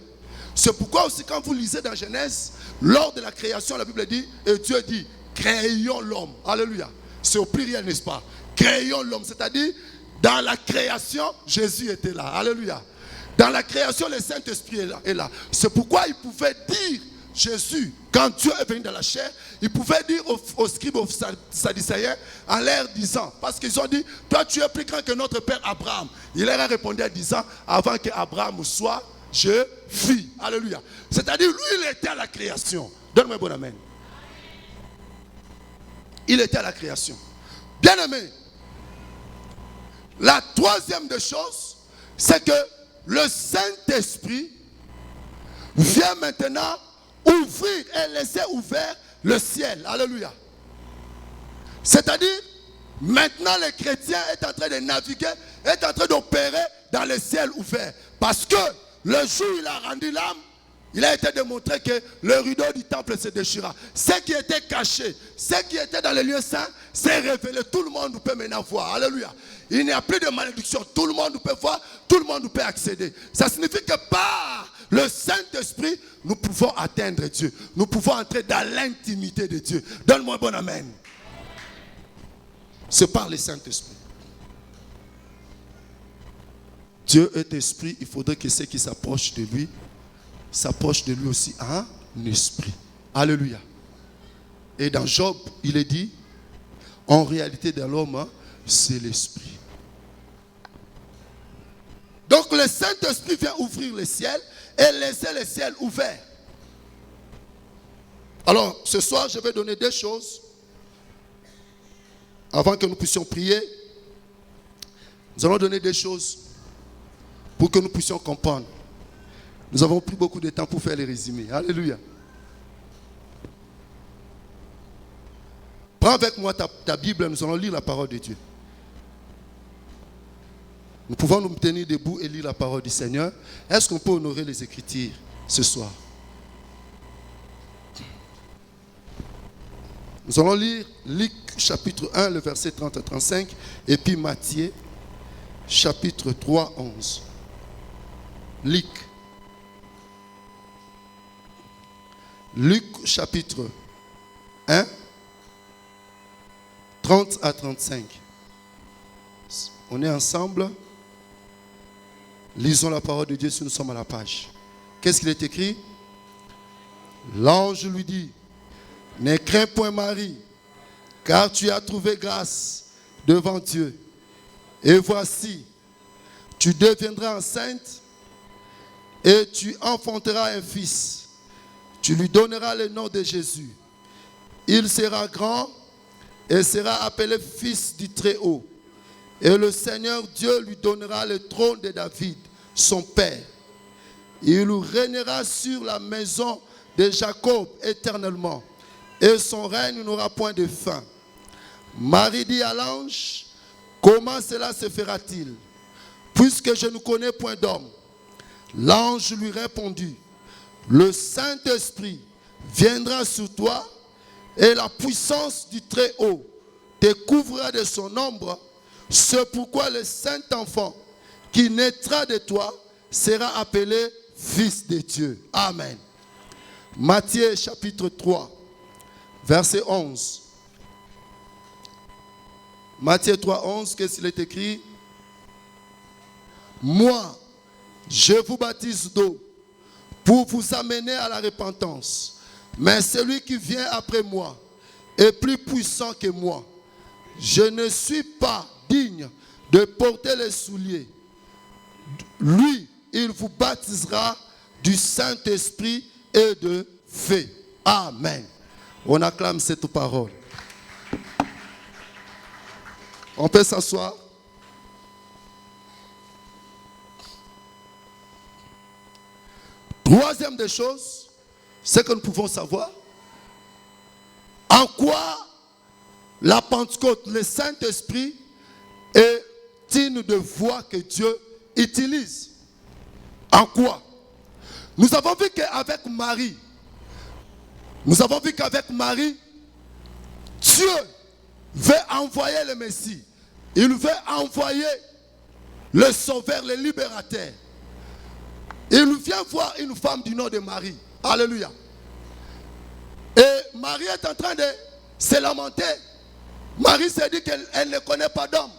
Speaker 1: C'est pourquoi aussi quand vous lisez dans Genèse, lors de la création, la Bible dit, et Dieu dit, créons l'homme. Alléluia. C'est au pluriel, n'est-ce pas? Créons l'homme, c'est-à-dire, dans la création, Jésus était là. Alléluia. Dans la création, le Saint-Esprit est là. C'est pourquoi il pouvait dire, Jésus, quand Dieu est venu dans la chair, il pouvait dire aux scribes, aux sadducéens, en leur disant, parce qu'ils ont dit, toi tu es plus grand que notre père Abraham. Il leur a répondu en disant, avant qu'Abraham soit, je vis. Alléluia. C'est-à-dire, lui, il était à la création. Donne-moi un bon amen. Il était à la création. Bien aimé, la troisième des choses, c'est que le Saint-Esprit vient maintenant ouvrir et laisser ouvert le ciel. Alléluia. C'est-à-dire, maintenant le chrétien est en train de naviguer, est en train d'opérer dans le ciel ouvert. Parce que le jour où il a rendu l'âme, il a été démontré que le rideau du temple se déchira. Ce qui était caché, ce qui était dans les lieux saints, s'est révélé. Tout le monde peut maintenant voir. Alléluia. Il n'y a plus de malédiction. Tout le monde peut voir, tout le monde peut accéder. Ça signifie que par le Saint-Esprit, nous pouvons atteindre Dieu. Nous pouvons entrer dans l'intimité de Dieu. Donne-moi un bon amen. C'est par le Saint-Esprit. Dieu est esprit, il faudrait que ceux qui s'approchent de lui aussi en esprit. Alléluia. Et dans Job, il est dit, en réalité dans l'homme, c'est l'esprit. Donc le Saint-Esprit vient ouvrir le ciel et laisser le ciel ouvert. Alors, ce soir, je vais donner deux choses. Avant que nous puissions prier, nous allons donner des choses pour que nous puissions comprendre. Nous avons pris beaucoup de temps pour faire les résumés. Alléluia. Prends avec moi ta Bible, nous allons lire la parole de Dieu. Nous pouvons nous tenir debout et lire la parole du Seigneur. Est-ce qu'on peut honorer les Écritures ce soir? Nous allons lire Luc chapitre 1, le verset 30 à 35, et puis Matthieu chapitre 3, 11. Luc chapitre 1, 30 à 35. On est ensemble. Lisons la parole de Dieu si nous sommes à la page. Qu'est-ce qu'il est écrit? L'ange lui dit: ne crains point Marie, car tu as trouvé grâce devant Dieu. Et voici, tu deviendras enceinte et tu enfanteras un fils. Tu lui donneras le nom de Jésus. Il sera grand et sera appelé fils du Très-Haut. Et le Seigneur Dieu lui donnera le trône de David, son père. Il régnera sur la maison de Jacob éternellement. Et son règne n'aura point de fin. Marie dit à l'ange: comment cela se fera-t-il, puisque je ne connais point d'homme? L'ange lui répondit: le Saint-Esprit viendra sur toi, et la puissance du Très-Haut te couvrira de son ombre. C'est pourquoi le Saint-Enfant qui naîtra de toi sera appelé Fils de Dieu. Amen. Matthieu chapitre 3, verset 11. Matthieu 3, 11, qu'est-ce qu'il est écrit? Moi, je vous baptise d'eau pour vous amener à la repentance. Mais celui qui vient après moi est plus puissant que moi. Je ne suis pas digne de porter les souliers. Lui, il vous baptisera du Saint-Esprit et de feu. Amen. On acclame cette parole. On peut s'asseoir. Troisième des choses, c'est que nous pouvons savoir en quoi la Pentecôte, le Saint-Esprit, est une des voies que Dieu utilise. En quoi? Nous avons vu qu'avec Marie, Dieu veut envoyer le Messie. Il veut envoyer le Sauveur, le Libérateur. Il vient voir une femme du nom de Marie. Alléluia. Et Marie est en train de se lamenter. Marie s'est dit qu'elle ne connaît pas d'homme.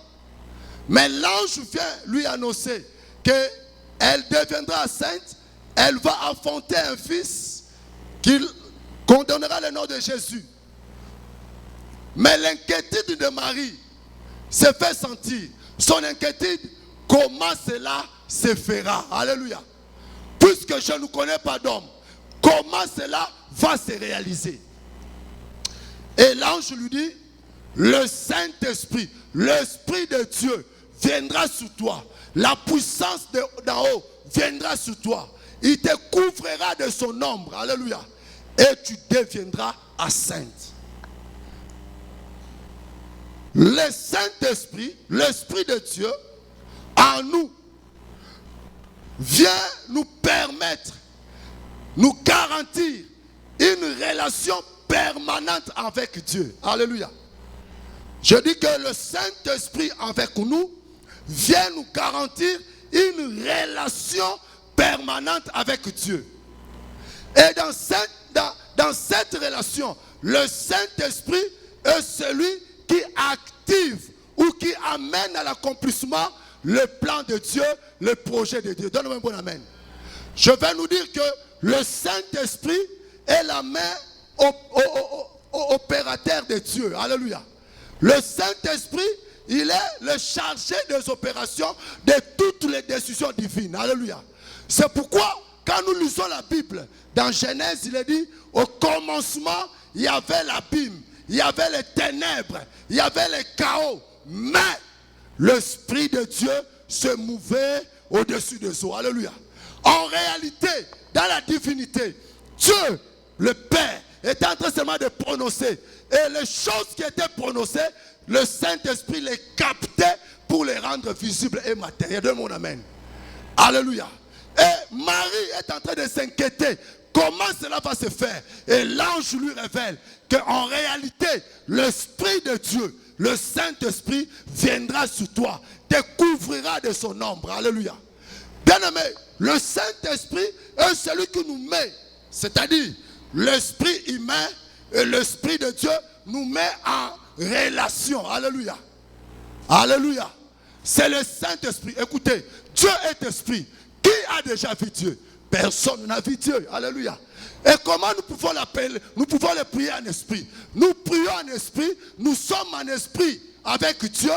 Speaker 1: Mais l'ange vient lui annoncer qu'elle deviendra sainte. Elle va enfanter un fils qu'on donnera le nom de Jésus. Mais l'inquiétude de Marie se fait sentir. Son inquiétude, comment cela se fera? Alléluia. Puisque je ne connais pas d'homme, comment cela va se réaliser? Et l'ange lui dit: le Saint-Esprit, l'Esprit de Dieu viendra sur toi. La puissance d'en haut viendra sur toi. Il te couvrira de son ombre. Alléluia. Et tu deviendras enceinte. Le Saint-Esprit, l'Esprit de Dieu, en nous, vient nous permettre, nous garantir une relation permanente avec Dieu. Alléluia. Je dis que le Saint-Esprit avec nous vient nous garantir une relation permanente avec Dieu. Et dans cette relation, le Saint-Esprit est celui qui active ou qui amène à l'accomplissement le plan de Dieu, le projet de Dieu. Donne-moi un bon amen. Je vais nous dire que le Saint-Esprit est la main opérateur de Dieu. Alléluia. Le Saint-Esprit, il est le chargé des opérations de toutes les décisions divines. Alléluia. C'est pourquoi, quand nous lisons la Bible, dans Genèse, il est dit, au commencement, il y avait l'abîme, il y avait les ténèbres, il y avait le chaos. Mais l'Esprit de Dieu se mouvait au-dessus des eaux. Alléluia. En réalité, dans la divinité, Dieu, le Père, est en train seulement de prononcer. Et les choses qui étaient prononcées, le Saint-Esprit les captait pour les rendre visibles et matériels. Donne-moi un amen. Alléluia. Et Marie est en train de s'inquiéter. Comment cela va se faire? Et l'ange lui révèle qu'en réalité, l'Esprit de Dieu, le Saint-Esprit, viendra sur toi, te couvrira de son ombre. Alléluia. Bien-aimé, le Saint-Esprit est celui qui nous met, c'est-à-dire l'Esprit humain et l'Esprit de Dieu nous met en relation. Alléluia. Alléluia. C'est le Saint-Esprit. Écoutez, Dieu est esprit. Qui a déjà vu Dieu? Personne n'a vu Dieu. Alléluia. Et comment nous pouvons l'appeler? Nous pouvons le prier en esprit. Nous prions en esprit. Nous sommes en esprit avec Dieu,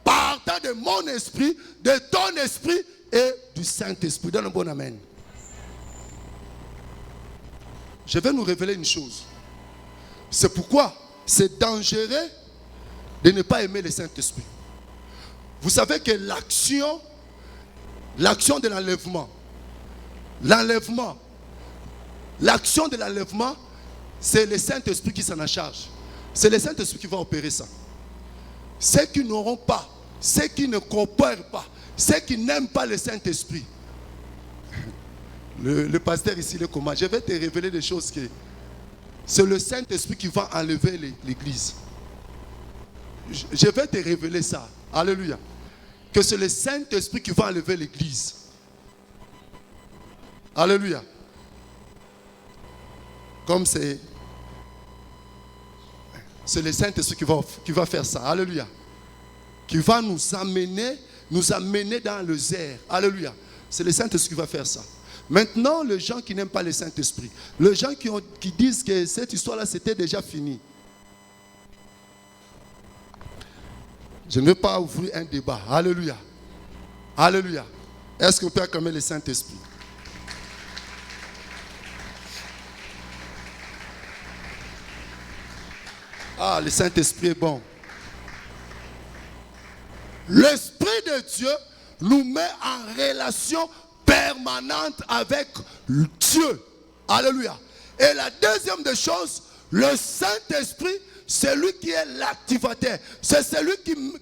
Speaker 1: partant de mon esprit, de ton esprit et du Saint-Esprit. Donne un bon amen. Je vais nous révéler une chose. C'est pourquoi c'est dangereux de ne pas aimer le Saint-Esprit. Vous savez que l'action de l'enlèvement, l'action de l'enlèvement, c'est le Saint-Esprit qui s'en a charge. C'est le Saint-Esprit qui va opérer ça. Ceux qui n'auront pas, ceux qui ne coopèrent pas, ceux qui n'aiment pas le Saint-Esprit. Le pasteur ici, il est comment? Je vais te révéler des choses que c'est le Saint-Esprit qui va enlever l'église. Je vais te révéler ça. Alléluia. Que c'est le Saint-Esprit qui va enlever l'église. Alléluia. Comme c'est le Saint-Esprit qui va faire ça. Alléluia. Qui va nous amener dans le zèle. Alléluia. C'est le Saint-Esprit qui va faire ça. Maintenant, les gens qui n'aiment pas le Saint-Esprit, les gens qui disent que cette histoire-là, c'était déjà fini. Je ne veux pas ouvrir un débat. Alléluia. Alléluia. Est-ce qu'on peut acclamer le Saint-Esprit? Ah, le Saint-Esprit est bon. L'Esprit de Dieu nous met en relation permanente avec Dieu. Alléluia. Et la deuxième des choses, le Saint-Esprit, c'est lui qui est l'activateur. C'est celui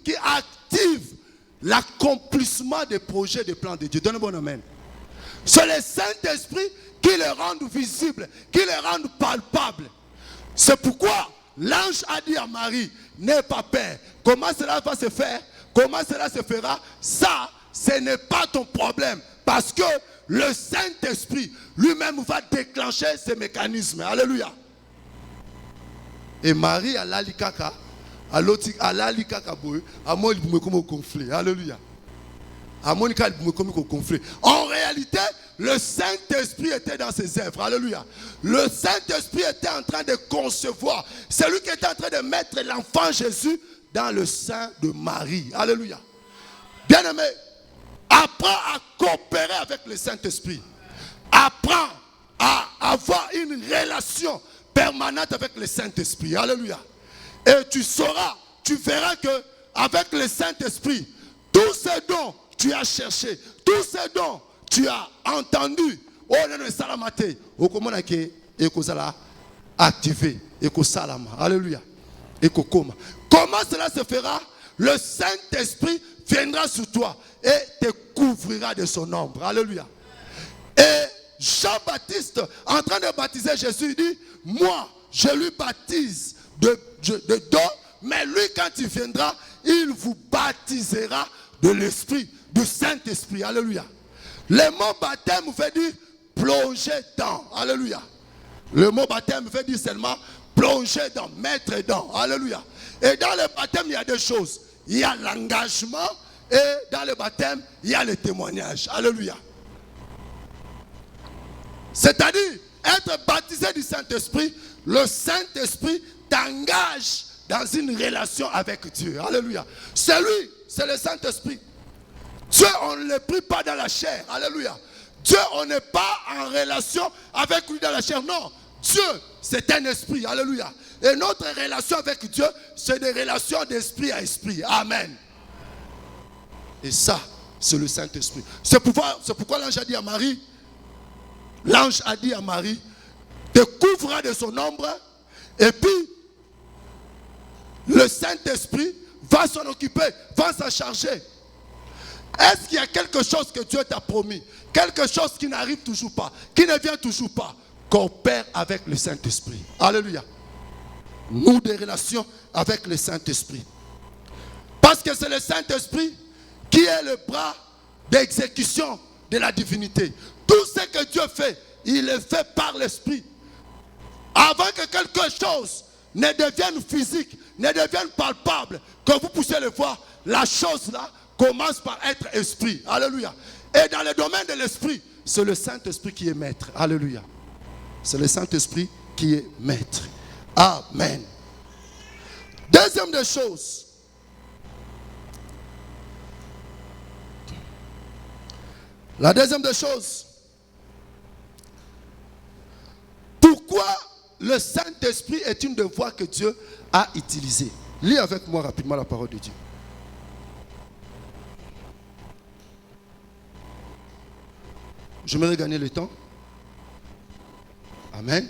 Speaker 1: qui active l'accomplissement des projets, des plans de Dieu. Donne un bon amen. C'est le Saint-Esprit qui les rend visibles, qui les rend palpables. C'est pourquoi l'ange a dit à Marie, n'aie pas peur. Comment cela va se faire? Comment cela se fera? Ça, ce n'est pas ton problème. Parce que le Saint-Esprit lui-même va déclencher ces mécanismes. Alléluia. Et Marie a l'alikaka, a l'alikaka boy, a moi il me comme au conflit. Alléluia. A moi il me comme au conflit. En réalité, le Saint-Esprit était dans ses œuvres. Alléluia. Le Saint-Esprit était en train de concevoir. C'est lui qui était en train de mettre l'enfant Jésus dans le sein de Marie. Alléluia. Bien-aimé, apprends à coopérer avec le Saint-Esprit. Apprends à avoir une relation permanente avec le Saint-Esprit. Alléluia. Et tu sauras, tu verras que avec le Saint-Esprit, tous ces dons tu as cherché, tous ces dons tu as entendu. Oh non, salamate. Oh comment est-ce que eko activé, eko salama. Alléluia. Eko koma. Comment cela se fera? Le Saint-Esprit viendra sur toi et te couvrira de son ombre. Alléluia. Et Jean-Baptiste, en train de baptiser Jésus, il dit, moi, je lui baptise de d'eau, mais lui, quand il viendra, il vous baptisera de l'Esprit, du Saint-Esprit. Alléluia. Le mot baptême veut dire plonger dans. Alléluia. Le mot baptême veut dire seulement plonger dans, mettre dans. Alléluia. Et dans le baptême, il y a deux choses. Il y a l'engagement et dans le baptême, il y a le témoignage. Alléluia. C'est-à-dire, être baptisé du Saint-Esprit, le Saint-Esprit t'engage dans une relation avec Dieu. Alléluia. C'est lui, c'est le Saint-Esprit. Dieu, on ne le prie pas dans la chair. Alléluia. Dieu, on n'est pas en relation avec lui dans la chair. Non. Dieu, c'est un esprit. Alléluia. Et notre relation avec Dieu, c'est des relations d'esprit à esprit. Amen. Et ça, c'est le Saint-Esprit. C'est pourquoi l'ange a dit à Marie, te couvrira de son ombre, et puis le Saint-Esprit va s'en occuper, va s'en charger. Est-ce qu'il y a quelque chose que Dieu t'a promis? Quelque chose qui n'arrive toujours pas, qui ne vient toujours pas? Coopère avec le Saint-Esprit. Alléluia. Nous des relations avec le Saint-Esprit. Parce que c'est le Saint-Esprit qui est le bras d'exécution de la divinité. Tout ce que Dieu fait, il le fait par l'Esprit. Avant que quelque chose ne devienne physique, ne devienne palpable, que vous puissiez le voir, la chose là commence par être esprit. Alléluia. Et dans le domaine de l'esprit, c'est le Saint-Esprit qui est maître. Alléluia. C'est le Saint-Esprit qui est maître. Amen. Deuxième des choses. La deuxième des choses. Pourquoi le Saint-Esprit est une des voies que Dieu a utilisées? Lis avec moi rapidement la parole de Dieu. J'aimerais gagner le temps. Amen.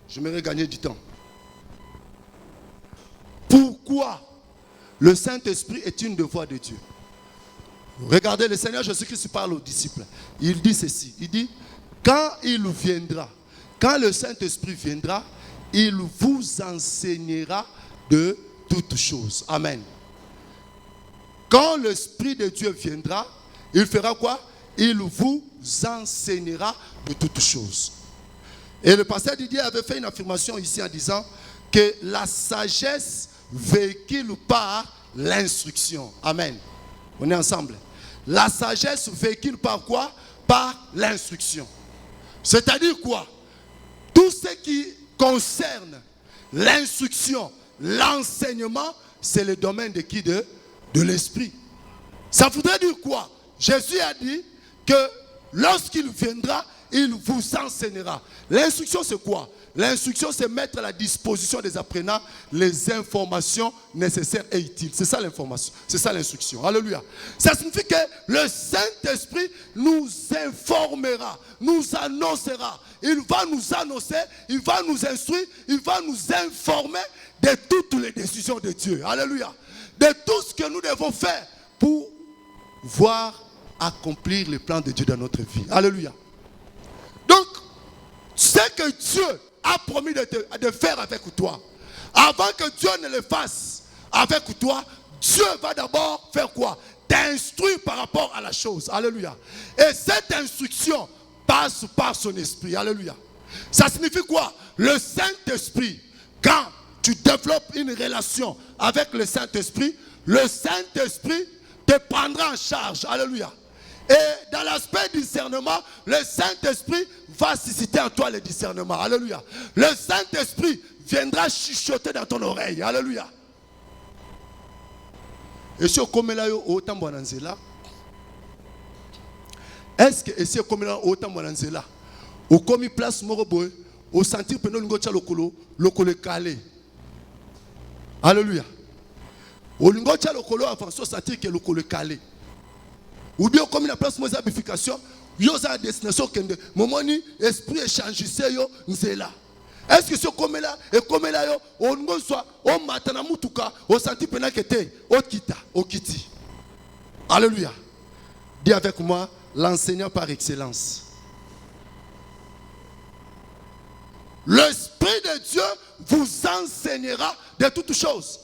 Speaker 1: J'aimerais gagner du temps. Pourquoi le Saint-Esprit est une des voies de Dieu? Regardez, le Seigneur Jésus-Christ parle aux disciples. Il dit ceci. Il dit, quand il viendra, quand le Saint-Esprit viendra, il vous enseignera de toutes choses. Amen. Quand l'Esprit de Dieu viendra, il fera quoi? Il vous enseignera de toutes choses. Et le pasteur Didier avait fait une affirmation ici en disant que la sagesse véhicule par l'instruction. Amen. On est ensemble. La sagesse véhicule par quoi? Par l'instruction. C'est-à-dire quoi? Tout ce qui concerne l'instruction, l'enseignement, c'est le domaine de qui? De l'esprit. Ça voudrait dire quoi? Jésus a dit que lorsqu'il viendra, il vous enseignera. L'instruction, c'est quoi? L'instruction, c'est mettre à la disposition des apprenants les informations nécessaires et utiles. C'est ça l'information. C'est ça l'instruction. Alléluia. Ça signifie que le Saint-Esprit nous informera, nous annoncera. Il va nous annoncer, il va nous instruire, il va nous informer de toutes les décisions de Dieu. Alléluia. De tout ce que nous devons faire pour voir accomplir le plan de Dieu dans notre vie. Alléluia. Donc, ce que Dieu a promis de faire avec toi, avant que Dieu ne le fasse avec toi, Dieu va d'abord faire quoi? T'instruire par rapport à la chose. Alléluia. Et cette instruction passe par son esprit. Alléluia. Ça signifie quoi? Le Saint-Esprit, quand tu développes une relation avec le Saint-Esprit, le Saint-Esprit te prendra en charge. Alléluia. Et dans l'aspect discernement, le Saint-Esprit va susciter en toi le discernement. Alléluia. Le Saint-Esprit viendra chuchoter dans ton oreille. Alléluia. Et si on comme là autant bonanzela, est-ce que si on comme là autant bonanzela, au commis place moroboy, au sentir que nous ngocha lokolo calé. Alléluia. Au ngocha lokolo avant so sentir que lokolo calé. Ou bien comme la place de l'amplification, il y a une destination qui est moment ni esprit échangissé yo nzela. Est-ce que ce comme là et comme là yo on soit on matana mutuka on senti pena que te au kita au kiti. Alléluia. Dis avec moi l'enseignant par excellence. L'Esprit de Dieu vous enseignera de toutes choses.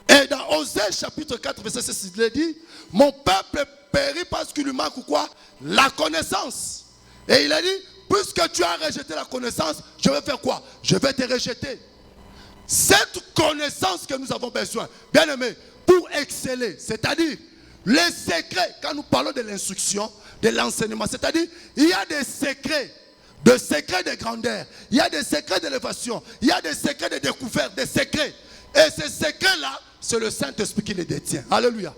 Speaker 1: Et dans Osée chapitre 4 verset 6, il dit, mon peuple périt parce qu'il lui manque quoi? La connaissance. Et il a dit, puisque tu as rejeté la connaissance, je vais faire quoi? Je vais te rejeter. Cette connaissance que nous avons besoin, bien aimé, pour exceller, c'est-à-dire les secrets, quand nous parlons de l'instruction, de l'enseignement, c'est-à-dire il y a des secrets de grandeur, il y a des secrets d'élévation, il y a des secrets de découverte, des secrets. Et ces secrets-là, c'est le Saint-Esprit qui les détient. Alléluia.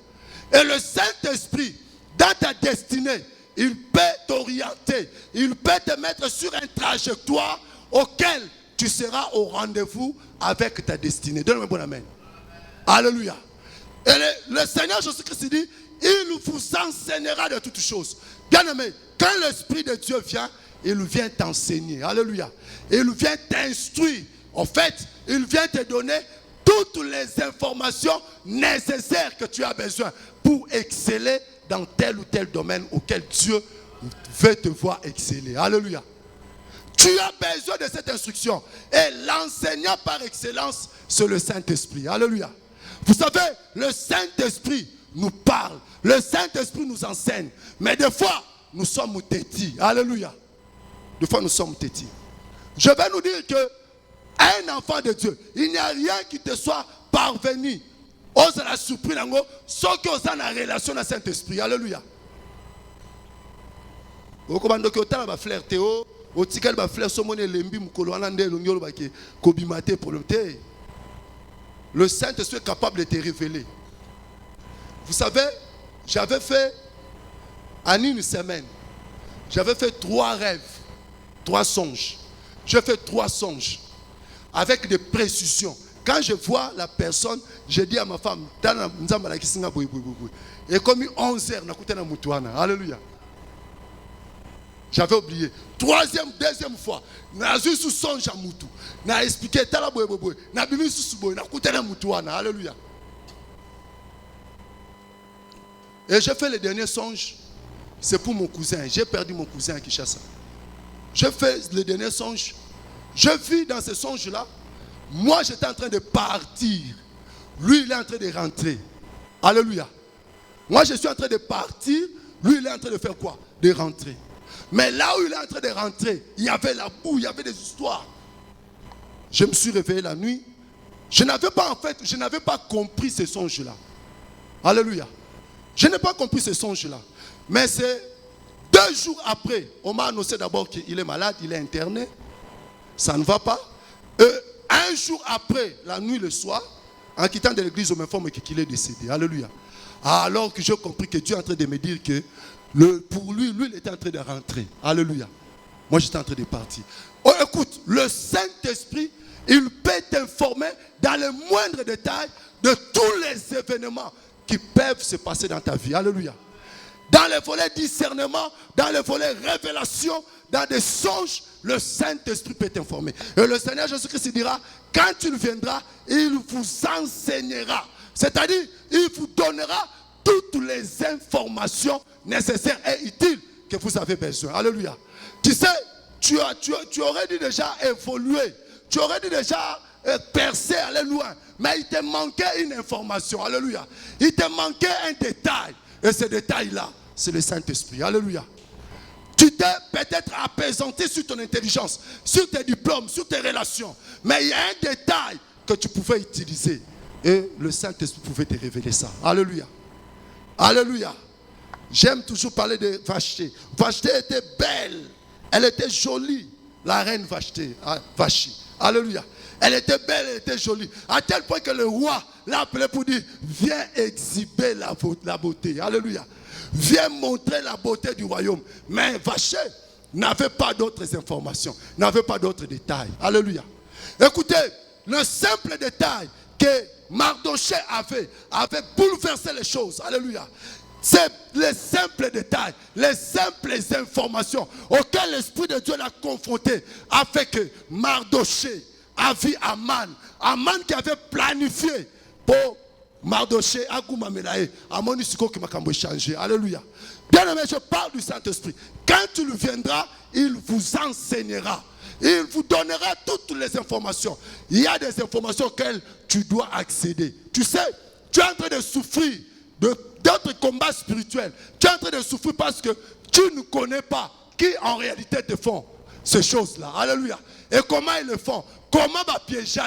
Speaker 1: Et le Saint-Esprit, dans ta destinée, il peut t'orienter, il peut te mettre sur une trajectoire auquel tu seras au rendez-vous avec ta destinée. Donne-moi un bon amen. Alléluia. Et le Seigneur Jésus-Christ dit, il vous enseignera de toutes choses. Bien aimé, quand l'Esprit de Dieu vient, il vient t'enseigner. Alléluia. Il vient t'instruire. En fait, il vient te donner toutes les informations nécessaires que tu as besoin pour exceller dans tel ou tel domaine auquel Dieu veut te voir exceller. Alléluia. Tu as besoin de cette instruction. Et l'enseignant par excellence, c'est le Saint-Esprit. Alléluia. Vous savez, le Saint-Esprit nous parle. Le Saint-Esprit nous enseigne. Mais des fois, nous sommes tétis. Alléluia. Des fois, nous sommes tétis. Je vais nous dire que un enfant de Dieu, il n'y a rien qui te soit parvenu. Ose la surprise, sauf que ose la relation avec le Saint-Esprit. Alléluia. Le Saint-Esprit est capable de te révéler. Vous savez, j'avais fait en une semaine, j'avais fait 3 rêves, 3 songes. J'ai fait 3 songes avec des précisions. Quand je vois la personne, je dis à ma femme, et comme 11h, alléluia. J'avais oublié. 3e, 2e fois, j'ai sous songe à Moutou. J'ai expliqué, alléluia. Et j'ai fait le dernier songe, c'est pour mon cousin. J'ai perdu mon cousin à Kinshasa. J'ai fait le dernier songe. Je vis dans ce songe-là. Moi, j'étais en train de partir. Lui, il est en train de rentrer. Alléluia. Moi, je suis en train de partir. Lui, il est en train de faire quoi? De rentrer. Mais là où il est en train de rentrer, il y avait la boue, il y avait des histoires. Je me suis réveillé la nuit. Je n'avais pas compris ce songe-là. Alléluia. Je n'ai pas compris ce songe-là. Mais c'est 2 jours après, on m'a annoncé d'abord qu'il est malade, il est interné. Ça ne va pas. 1 jour après, la nuit, le soir, en quittant de l'église, on m'informe qu'il est décédé. Alléluia. Alors que j'ai compris que Dieu est en train de me dire que pour lui, il était en train de rentrer. Alléluia. Moi, j'étais en train de partir. Oh, écoute, le Saint-Esprit, il peut t'informer dans les moindres détails de tous les événements qui peuvent se passer dans ta vie. Alléluia. Dans les volets discernement, dans les volets révélation, dans des songes, le Saint-Esprit peut t'informer. Et le Seigneur Jésus-Christ dira, quand il viendra, il vous enseignera. C'est-à-dire, il vous donnera toutes les informations nécessaires et utiles que vous avez besoin. Alléluia. Tu sais, tu aurais dû déjà évoluer. Tu aurais dû déjà percer, aller loin. Mais il te manquait une information. Alléluia. Il te manquait un détail. Et ce détail-là, c'est le Saint-Esprit. Alléluia. Tu t'es peut-être apaisanté sur ton intelligence, sur tes diplômes, sur tes relations. Mais il y a un détail que tu pouvais utiliser. Et le Saint-Esprit pouvait te révéler ça. Alléluia. Alléluia. J'aime toujours parler de Vashti. Vashti était belle. Elle était jolie. La reine Vashti. Alléluia. Elle était belle, elle était jolie. À tel point que le roi l'a appelé pour dire, viens exhiber la beauté. Alléluia. Viens montrer la beauté du royaume. Mais Vashti n'avait pas d'autres informations, n'avait pas d'autres détails. Alléluia. Écoutez, le simple détail que Mardochée avait bouleversé les choses. Alléluia. C'est les simples détails, les simples informations auxquelles l'Esprit de Dieu l'a confronté, a fait que Mardochée a vu Aman qui avait planifié pour Mardochée, Agumamelae, Amon Isiko qui m'a changé. Alléluia. Bien aimé, je parle du Saint-Esprit. Quand il viendra, il vous enseignera. Il vous donnera toutes les informations. Il y a des informations auxquelles tu dois accéder. Tu sais, tu es en train de souffrir d'autres combats spirituels. Tu es en train de souffrir parce que tu ne connais pas qui en réalité te font ces choses-là. Alléluia. Et comment ils le font? Comment va piéger?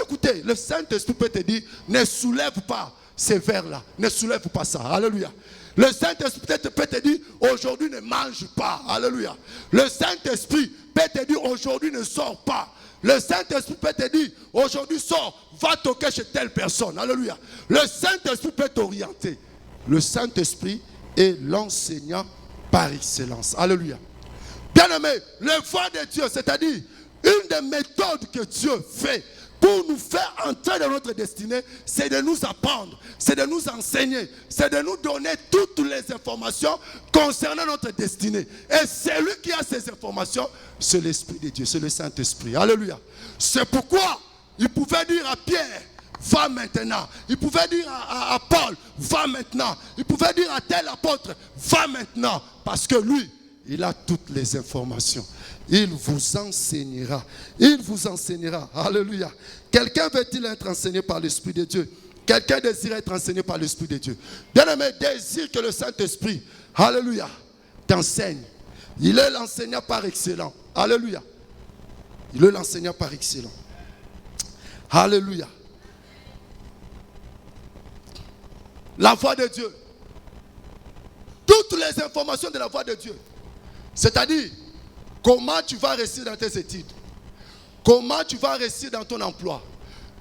Speaker 1: Écoutez, le Saint-Esprit peut te dire, ne soulève pas ces vers-là. Ne soulève pas ça. Alléluia. Le Saint-Esprit peut te dire, aujourd'hui ne mange pas. Alléluia. Le Saint-Esprit peut te dire, aujourd'hui ne sors pas. Le Saint-Esprit peut te dire, aujourd'hui sors, va toquer chez telle personne. Alléluia. Le Saint-Esprit peut t'orienter. Le Saint-Esprit est l'enseignant par excellence. Alléluia. Bien aimé, le voie de Dieu, c'est-à-dire une des méthodes que Dieu fait pour nous faire entrer dans notre destinée, c'est de nous apprendre, c'est de nous enseigner, c'est de nous donner toutes les informations concernant notre destinée. Et celui qui a ces informations, c'est l'Esprit de Dieu, c'est le Saint-Esprit. Alléluia. C'est pourquoi il pouvait dire à Pierre, va maintenant. Il pouvait dire à Paul, va maintenant. Il pouvait dire à tel apôtre, va maintenant. Parce que lui, il a toutes les informations. Il vous enseignera. Il vous enseignera. Alléluia. Quelqu'un veut-il être enseigné par l'Esprit de Dieu? Quelqu'un désire être enseigné par l'Esprit de Dieu. Bien-aimé, désire que le Saint-Esprit, alléluia, t'enseigne. Il est l'enseignant par excellent. Alléluia. Il est l'enseignant par excellent. Alléluia. La voix de Dieu. Toutes les informations de la voix de Dieu. C'est-à-dire, comment tu vas réussir dans tes études. Comment tu vas réussir dans ton emploi.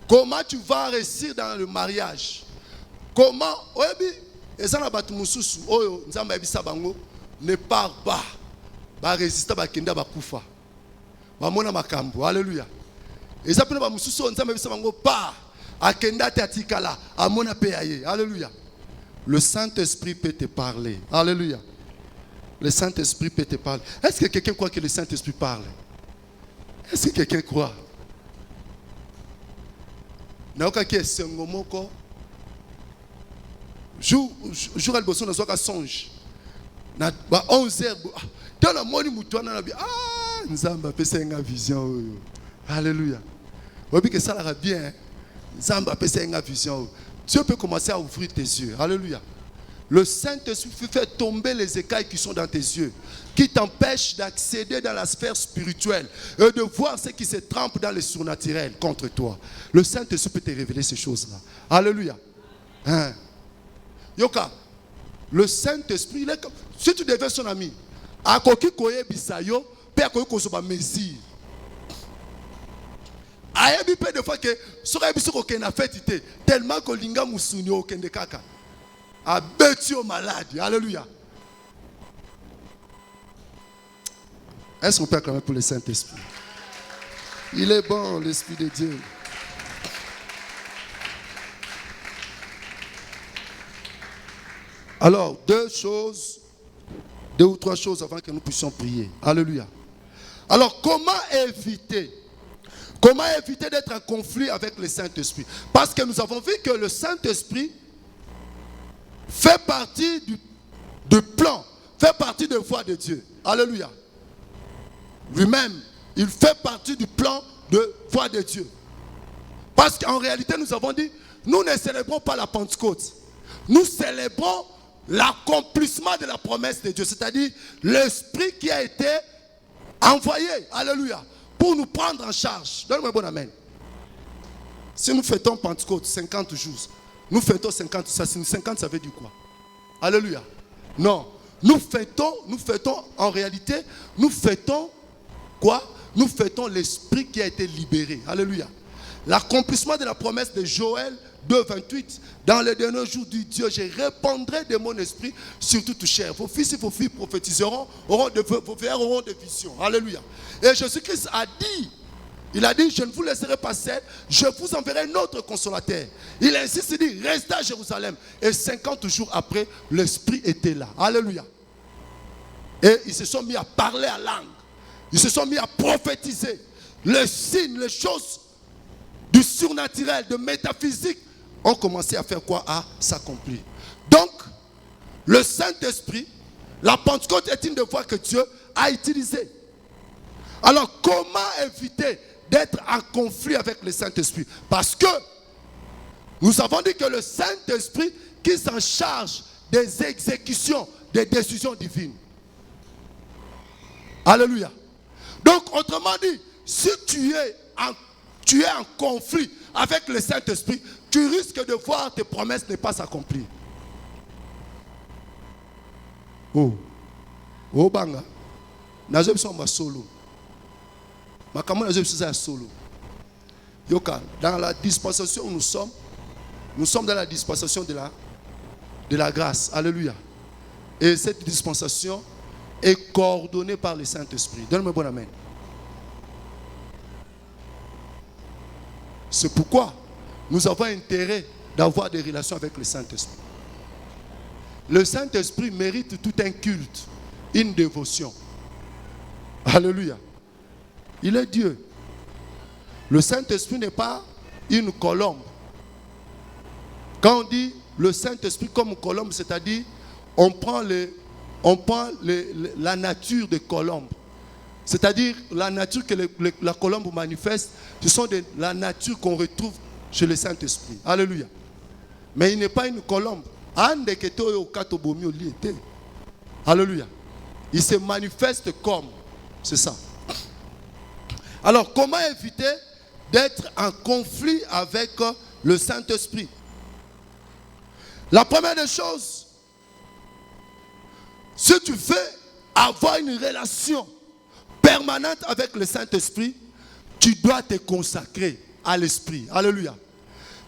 Speaker 1: Comment tu vas réussir dans le mariage. Comment, ne part pas. Va résister à Kenda Bakufa. Bamona makambo. Alléluia. Et ça peut pas à Kenda Tatikala. Amona Peyaye. Alléluia. Le Saint-Esprit peut te parler. Alléluia. Le Saint-Esprit peut te parler. Est-ce que quelqu'un croit que le Saint-Esprit parle? Est-ce que quelqu'un croit? Naoka qui est sengomoko. Jour à l'bosso na soka songe. Na ba 11h. Dans la moni mutuana na bi nzamba pesa nga vision. Alléluia. Obi que ça la bien. Nzamba pesa nga vision. Dieu peut commencer à ouvrir tes yeux. Alléluia. Le Saint-Esprit fait tomber les écailles qui sont dans tes yeux, qui t'empêchent d'accéder dans la sphère spirituelle et de voir ce qui se trempe dans le surnaturel contre toi. Le Saint-Esprit peut te révéler ces choses-là. Alléluia. Hein? Yoka, le Saint-Esprit, il est comme, si tu deviens son ami, à koki koye bisayo, père koye kosoba messi. Ayebi pe de fois que sera biso ko kena fetité tellement que linga musunyo kende kaka. A bêtu malade. Alléluia. Est-ce qu'on peut acclamer pour le Saint-Esprit? Il est bon, l'Esprit de Dieu. Alors, deux ou trois choses avant que nous puissions prier. Alléluia. Alors, comment éviter d'être en conflit avec le Saint-Esprit? Parce que nous avons vu que le Saint-Esprit fait partie du plan, fait partie de la voix de Dieu. Alléluia. Lui-même, il fait partie du plan de voix de Dieu. Parce qu'en réalité, nous avons dit, nous ne célébrons pas la Pentecôte. Nous célébrons l'accomplissement de la promesse de Dieu. C'est-à-dire l'Esprit qui a été envoyé. Alléluia. Pour nous prendre en charge. Donne-moi un bon amen. Si nous fêtons Pentecôte 50 jours, nous fêtons 50, 50 ça veut dire quoi? Alléluia. Non. Nous fêtons en réalité, nous fêtons quoi? Nous fêtons l'Esprit qui a été libéré. Alléluia. L'accomplissement de la promesse de Joël 2,28. Dans les derniers jours du Dieu, je répandrai de mon esprit sur toute chair. Vos fils et vos filles prophétiseront, vos frères auront des visions. Alléluia. Et Jésus-Christ a dit, il a dit, je ne vous laisserai pas seul, je vous enverrai un autre consolateur. Il insiste, il dit, restez à Jérusalem. Et 50 jours après, l'Esprit était là. Alléluia. Et ils se sont mis à parler à langue. Ils se sont mis à prophétiser. Les signes, les choses du surnaturel, de métaphysique, ont commencé à faire quoi? À s'accomplir. Donc, le Saint-Esprit, la Pentecôte est une des voies que Dieu a utilisées. Alors, comment éviter d'être en conflit avec le Saint-Esprit? Parce que nous avons dit que le Saint-Esprit qui s'en charge des exécutions, des décisions divines. Alléluia. Donc, autrement dit, si tu es en conflit avec le Saint-Esprit, tu risques de voir tes promesses ne pas s'accomplir. Oh banga. Nazo somba solo. Makamo nazo solo. Yoka, dans la dispensation où nous sommes dans la dispensation de la grâce. Alléluia. Et cette dispensation est coordonnée par le Saint-Esprit. Donne-moi un bon amen. C'est pourquoi nous avons intérêt d'avoir des relations avec le Saint-Esprit. Le Saint-Esprit mérite tout un culte, une dévotion. Alléluia. Il est Dieu. Le Saint-Esprit n'est pas une colombe. Quand on dit le Saint-Esprit comme colombe, c'est-à-dire on prend la nature des colombes. C'est-à-dire la nature que la colombe manifeste, ce sont la nature qu'on retrouve chez le Saint-Esprit. Alléluia. Mais il n'est pas une colombe. Alléluia. Il se manifeste comme. C'est ça. Alors, comment éviter d'être en conflit avec le Saint-Esprit? La première des choses, si tu veux avoir une relation permanente avec le Saint-Esprit, tu dois te consacrer à l'Esprit. Alléluia.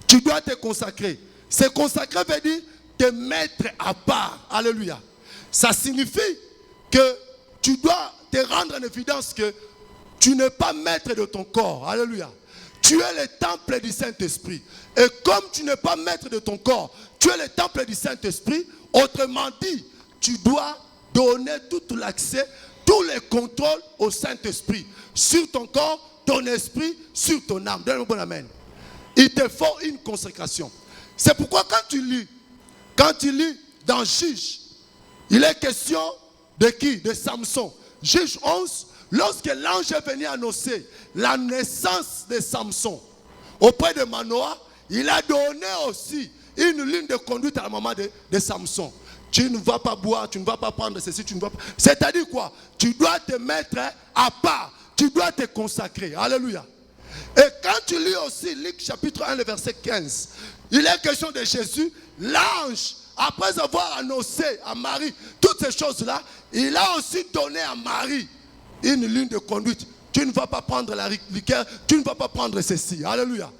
Speaker 1: Tu dois te consacrer. Se consacrer veut dire te mettre à part. Alléluia. Ça signifie que tu dois te rendre en évidence que tu n'es pas maître de ton corps. Alléluia. Tu es le temple du Saint-Esprit. Et comme tu n'es pas maître de ton corps, tu es le temple du Saint-Esprit. Autrement dit, tu dois donner tout l'accès, tous les contrôles au Saint-Esprit. Sur ton corps, ton esprit, sur ton âme. Donne-moi un bon amen. Il te faut une consécration. C'est pourquoi quand tu lis dans Juge, il est question de qui? De Samson. Juge 11, lorsque l'ange est venu annoncer la naissance de Samson auprès de Manoah, il a donné aussi une ligne de conduite à la maman de Samson. Tu ne vas pas boire, tu ne vas pas prendre ceci, tu ne vas pas... C'est-à-dire quoi? Tu dois te mettre à part, tu dois te consacrer. Alléluia. Et quand tu lis aussi Luc chapitre 1, le verset 15, il est question de Jésus, l'ange, après avoir annoncé à Marie toutes ces choses-là, il a aussi donné à Marie une ligne de conduite. Tu ne vas pas prendre la liqueur, tu ne vas pas prendre ceci. Alléluia.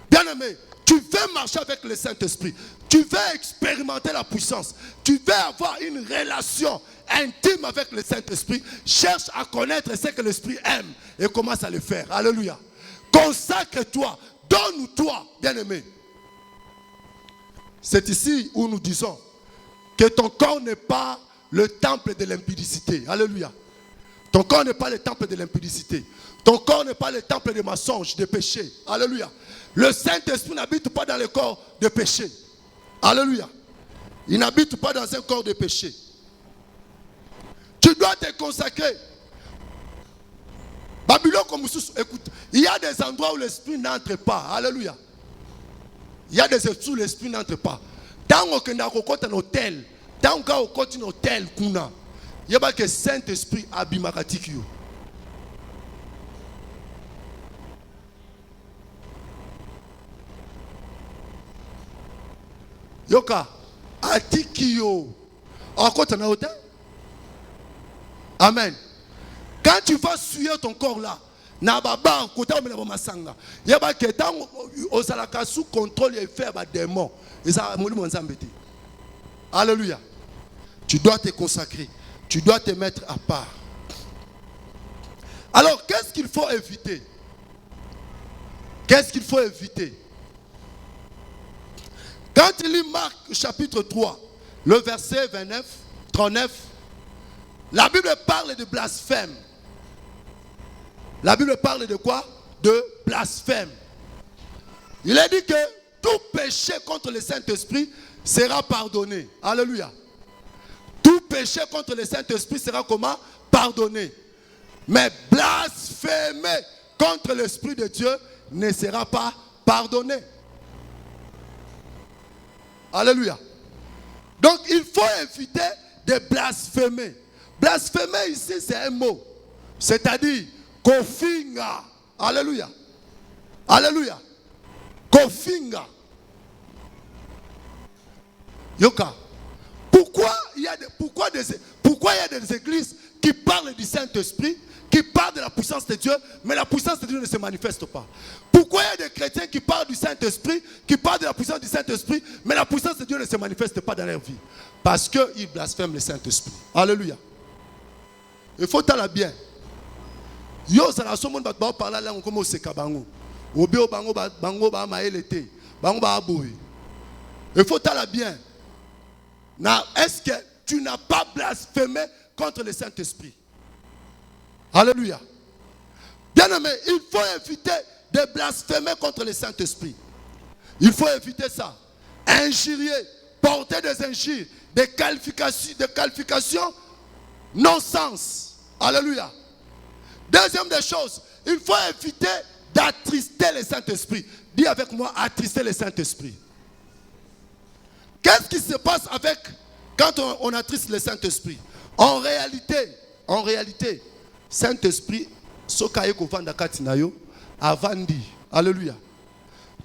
Speaker 1: Bien-aimé, tu veux marcher avec le Saint-Esprit, tu veux expérimenter la puissance, tu veux avoir une relation intime avec le Saint-Esprit, cherche à connaître ce que l'Esprit aime et commence à le faire. Alléluia. Consacre-toi, donne-toi, bien-aimé. C'est ici où nous disons que ton corps n'est pas le temple de l'impudicité. Alléluia. Ton corps n'est pas le temple de l'impudicité. Ton corps n'est pas le temple des mensonges, des péchés. Alléluia. Le Saint-Esprit n'habite pas dans le corps de péché. Alléluia. Il n'habite pas dans un corps de péché. Tu dois te consacrer. Babylone comme écoute, il y a des endroits où l'esprit n'entre pas. Alléluia. Il y a des endroits où l'esprit n'entre pas. Tant qu'on a un hôtel, tant qu'on a un hôtel, il y a que Saint-Esprit abimakatik yo. Yoka, atikio. Encore tu as un hôtel? Amen. Quand tu vas suyer ton corps là, Nababa, côté où on a masanga, il y a que tant aux alaka sous contrôle et faire des démons. Et ça, alléluia. Tu dois te consacrer, tu dois te mettre à part. Alors, qu'est-ce qu'il faut éviter? Qu'est-ce qu'il faut éviter? Quand tu lis Marc chapitre 3, le verset 29, 39, la Bible parle de blasphème. La Bible parle de quoi? De blasphème. Il est dit que tout péché contre le Saint-Esprit sera pardonné. Alléluia. Tout péché contre le Saint-Esprit sera comment? Pardonné. Mais blasphémer contre l'Esprit de Dieu ne sera pas pardonné. Alléluia. Donc il faut éviter de blasphémer. Blasphémer ici c'est un mot. C'est-à-dire kofinga. Alléluia. Alléluia. Kofinga. Yoka. Pourquoi il y a des églises qui parlent du Saint-Esprit, qui parlent de la puissance de Dieu, mais la puissance de Dieu ne se manifeste pas? Pourquoi il y a des chrétiens qui parlent du Saint-Esprit, qui parlent de la puissance du Saint-Esprit, mais la puissance de Dieu ne se manifeste pas dans leur vie? Parce qu'ils blasphèment le Saint-Esprit. Alléluia. Il faut t'aller bien. Yo, ça n'a pas de monde parler là comme au Sekabango. Au bio bango ba maelete, bango ba aboui. Il faut t'aller bien. Est-ce que tu n'as pas blasphémé contre le Saint-Esprit? Alléluia. Bien aimé, il faut éviter de blasphémer contre le Saint-Esprit. Il faut éviter ça. Injurier, porter des injures, des qualifications non-sens. Alléluia. Deuxième des choses, il faut éviter d'attrister le Saint-Esprit. Dis avec moi, attrister le Saint-Esprit. Qu'est-ce qui se passe quand on attriste le Saint-Esprit? En réalité, Saint-Esprit, alléluia.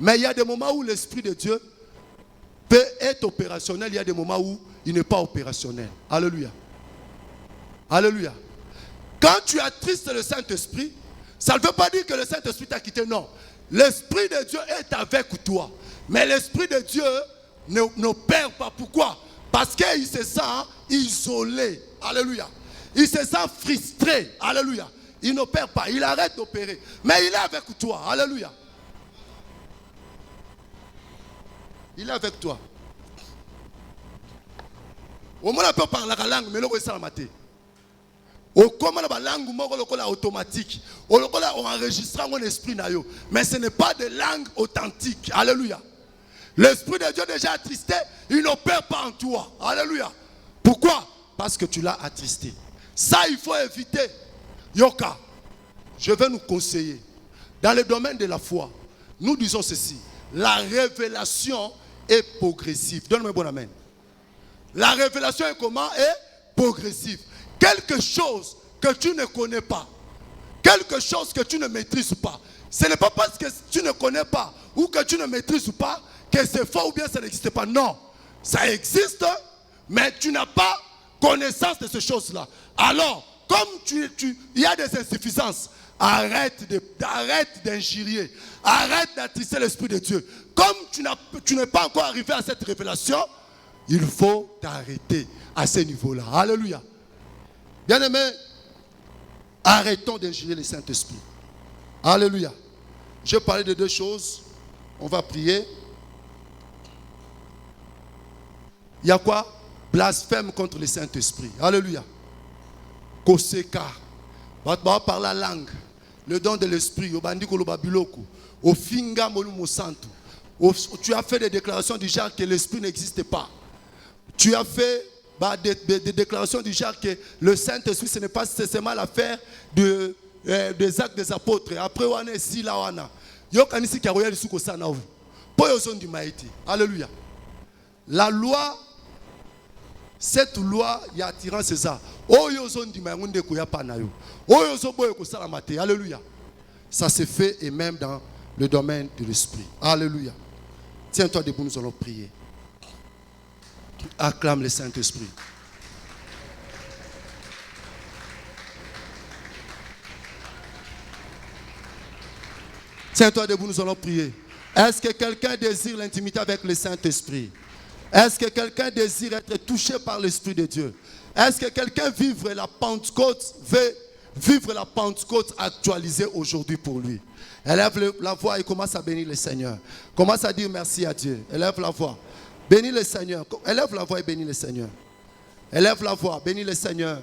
Speaker 1: Mais il y a des moments où l'Esprit de Dieu peut être opérationnel, il y a des moments où il n'est pas opérationnel. Alléluia. Alléluia. Quand tu attristes le Saint-Esprit, ça ne veut pas dire que le Saint-Esprit t'a quitté, non. L'Esprit de Dieu est avec toi. Mais l'Esprit de Dieu n'opère pas. Pourquoi? Parce qu'il se sent isolé. Alléluia. Il se sent frustré. Alléluia. Il n'opère pas. Il arrête d'opérer. Mais il est avec toi. Alléluia. Il est avec toi. Au moins, on peut parler la langue, mais l'on est maté. Au comment la langue automatique. On enregistre mon esprit. Mais ce n'est pas de langue authentique. Alléluia. L'Esprit de Dieu déjà attristé, il n'opère pas en toi. Alléluia. Pourquoi? Parce que tu l'as attristé. Ça, il faut éviter. Yoka, je vais nous conseiller. Dans le domaine de la foi, nous disons ceci. La révélation est progressive. Donne-moi un bon amen. La révélation est comment? Est progressive. Quelque chose que tu ne connais pas, quelque chose que tu ne maîtrises pas, ce n'est pas parce que tu ne connais pas ou que tu ne maîtrises pas que c'est faux ou bien ça n'existe pas. Non, ça existe, mais tu n'as pas connaissance de ces choses-là. Alors, comme il y a des insuffisances, arrête d'injurier, arrête d'attrister l'Esprit de Dieu. Comme tu n'es pas encore arrivé à cette révélation, il faut t'arrêter à ce niveau-là. Alléluia. Bien-aimés, arrêtons d'injurer le Saint-Esprit. Alléluia. Je vais parler de deux choses. On va prier. Il y a quoi? Blasphème contre le Saint-Esprit. Alléluia. Koseka. On va parler la langue. Le don de l'Esprit. Tu as fait des déclarations du genre que l'Esprit n'existe pas. Tu as fait des déclarations du genre que le Saint-Esprit, ce n'est pas seulement l'affaire des actes des apôtres. Après, on est ici, là, on a. Alléluia. La loi, cette loi, il y a attirant César. Alléluia. Ça se fait et même dans le domaine de l'esprit. Alléluia. Tiens-toi debout, nous allons prier. Acclame le Saint-Esprit. Tiens-toi debout, nous allons prier. Est-ce que quelqu'un désire l'intimité avec le Saint-Esprit? Est-ce que quelqu'un désire être touché par l'Esprit de Dieu? Est-ce que quelqu'un veut vivre la Pentecôte actualisée aujourd'hui pour lui? Élève la voix et commence à bénir le Seigneur. Commence à dire merci à Dieu. Élève la voix. Bénis le Seigneur. Élève la voix et bénis le Seigneur. Élève la voix, bénis le Seigneur.